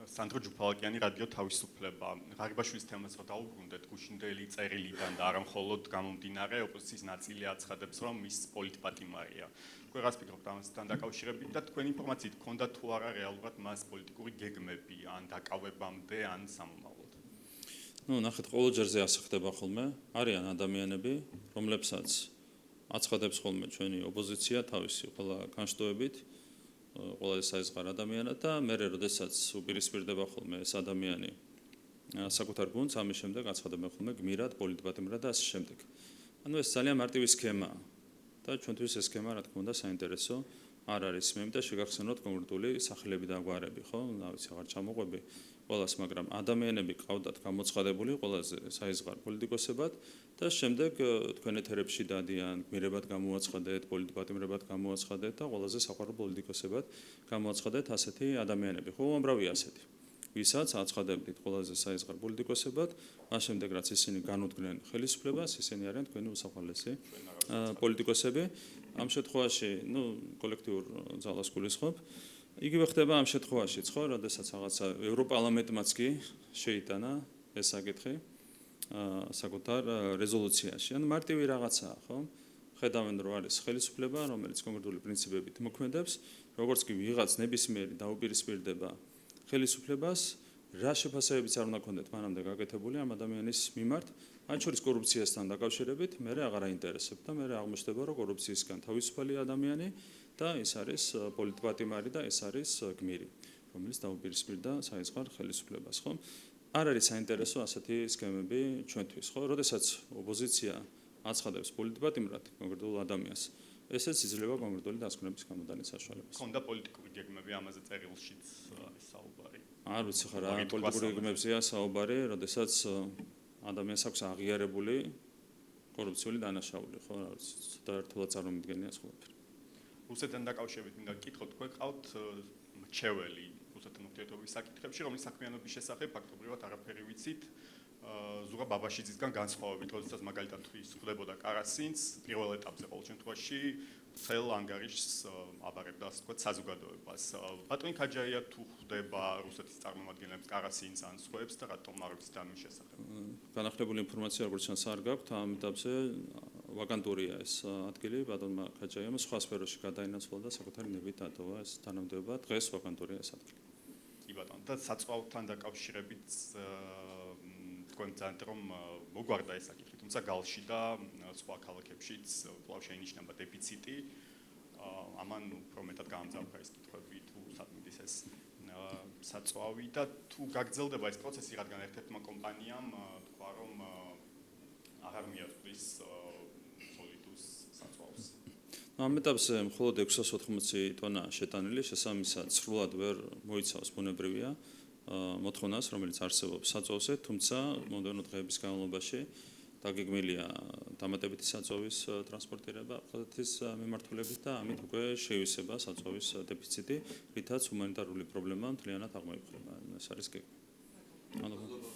E: სანდრო ჯუფალაკიანი, რადიო თავისუფლება. ღარიბაშვილის თემას რო დაუბრუნდეთ, გუშინდელი წერილიდან და არა მხოლოდ გამომდინარე, ოპოზიციის ნაწილი აცხადებს, რომ ის პოლიტპატიმარია. თქვენ რას ფიქრობთ ამასთან დაკავშირებით და თქვენი ინფორმაციით გქონდა თუ არა რეალურად მას პოლიტიკური გეგმები ან დაკავებამდე ან სამომავლოდ?
A: ნახეთ, ყოველ ჯერზე ასე ხდება ხოლმე. არიან ადამიანები, რომლებსაც აცხადებს ხოლმე ჩვენი ოპოზიცია თავისი ყველა განშტოებით. ყველაზე საიზღარ ადამიანად და მე როდესაც უპირისპირდება ხოლმე ეს ადამიანი საკუთარ გუნდს, ამის შემდეგ აცხადებენ ხოლმე გმირად, პოლიტპატიმრად და ასე შემდეგ. ანუ ეს ძალიან მარტივი სქემაა და ჩვენთვის ეს სქემა რა თქმა უნდა საინტერესო არ არის. მე მინდა შეგახსენოთ კონკრეტული სახელები და გვარები, ხო? რა ვიცი, აღარ ჩამოყვები ყველას, მაგრამ ადამიანები ყავდათ გამოცხადებული ყველაზე საიზღარ პოლიტიკოსებად და შემდეგ თქვენ ეთერებში დადიან, გმირებად გამოაცხადეთ, პოლიტპატიმრებად გამოაცხადეთ და ყველაზე საყვარელ პოლიტიკოსებად გამოაცხადეთ ასეთი ადამიანები. ხო, უამრავი ასეთი. ვისაც აცხადებდით ყველაზე საიზღარ პოლიტიკოსებად, მას შემდეგ რაც ისინი განუდგნენ ხელისუფლებას, ისინი არიან თქვენი უსახვალესი პოლიტიკოსები. ამ შემთხვევაში, კოლექტიურ ძალას გულისხმობ. იგივე ხდება ამ შემთხვევაშიც, ხო, როდესაც რაღაცა ევროპარლამენტმაც კი შეიტანა ეს საკითხი საკუთარ რეზოლუციაში. ანუ მარტივი რაღაცაა, ხო? ხედავენ, რომ არის ხელისუფლება, რომელიც კონკრეტული პრინციპებით მოქმედებს, როგორც კი ვიღაც ნებისმიერი დაუპირისპირდება ხელისუფლებას, რა შეფასებებიც არ უნდა ქონდეთ მანამდე გაკეთებული ამ ადამიანის მიმართ, მათ შორის კორუფციასთან დაკავშირებით, მე აღარ აინტერესებდა, მე აღმოჩნდება, რომ კორუფციისგან თავისუფალი ადამიანი და ეს არის პოლიტპატიმარი და ეს არის გმირი, რომელიც დაუპირისპირდა საიზღარ ხელისუფლებას, ხო? არ არის საინტერესო ასეთი სქემები ჩვენთვის, ხო? როდესაც ოპოზიცია აცხადებს პოლიტპატიმრად კონკრეტულ ადამიანს, ესეც იძლევა კონკრეტული დასკვნების გამოდანის საშუალებას.
E: ქონდა პოლიტიკური გეგმები ამაზე წერილშიც არის საუბარი.
A: არ ვიცი ხარ რა პოლიტიკური გეგმებზეა საუბარი, როდესაც ადამიანს აქვს აღიარებული კორუფციული დანაშაული, ხო, რა ვიცი, ცოტა ერთულად წარმომიდგენია ყველაფერი.
E: რუსეთთან დაკავშირებით მინდა გკითხოთ, თქვენ ყავთ მრჩეველი რუსეთთან ურთიერთობის საკითხებში, რომლის საქმიანობის შესახებ ფაქტობრივად არაფერი ვიცით. ზურაბ ბაბაშიძისგან განსხვავებით, როდესაც მაგალითად ის ხვდებოდა კარასინს, პირველ ეტაპზე ყოველ შემთხვევაში ცელ ანგარიშს აბარებდა, ასე ვთქვათ, საზოგადოებას. ბატონი ქაჯაია თუ ხვდება რუსეთის წარმომადგენლებს კარასინს ან სხვებს და რატომ არ ვიცით ამის შესახებ?
A: განახლებული ინფორმაცია როგორც ჩანს არ გაქვთ, ამ ეტაპზე ვაკანტურია ეს ადგილი, ბატონმა ქაჯაიამ სხვა სფეროში გადაინაცვლა და საკუთარი ნებით დატოვა ეს თანამდებობა, დღეს ვაკანტურია ეს ადგილი.
E: კი ბატონო, და საწვავთან დაკავშირებით თქვენ ძალიან რომ მოგვარდა ეს საკითხი, თუმცა გალში და სხვა ქალაქებშიც კვლავ შეინიშნება დეფიციტი. ამან უფრო მეტად გაამძაფრა ეს კითხვები თუ სათქმის ეს საწვავი და თუ გაგრძელდება ეს პროცესი, რადგან ერთ-ერთმა კომპანიამ თქვა რომ აღარ მიაწვდის სოლიდუს საწვავს.
A: ამ ეტაპზე მხოლოდ 680 ტონა შეტანილი, შესაბამისად სრულად ვერ მოიცავს ბუნებრივია მოთხოვნას, რომელიც არსებობს საწვავზე, თუმცა მომდევნო დღეების განმავლობაში დაგეგმილია დამატებითი საწვავის ტრანსპორტირება აფხაზეთის მიმართულებით და ამით უკვე შეივისება საწვავის დეფიციტი, რითაც ჰუმანიტარული პრობლემა მთლიანად აღმოიფხება. ეს არის გეგმა.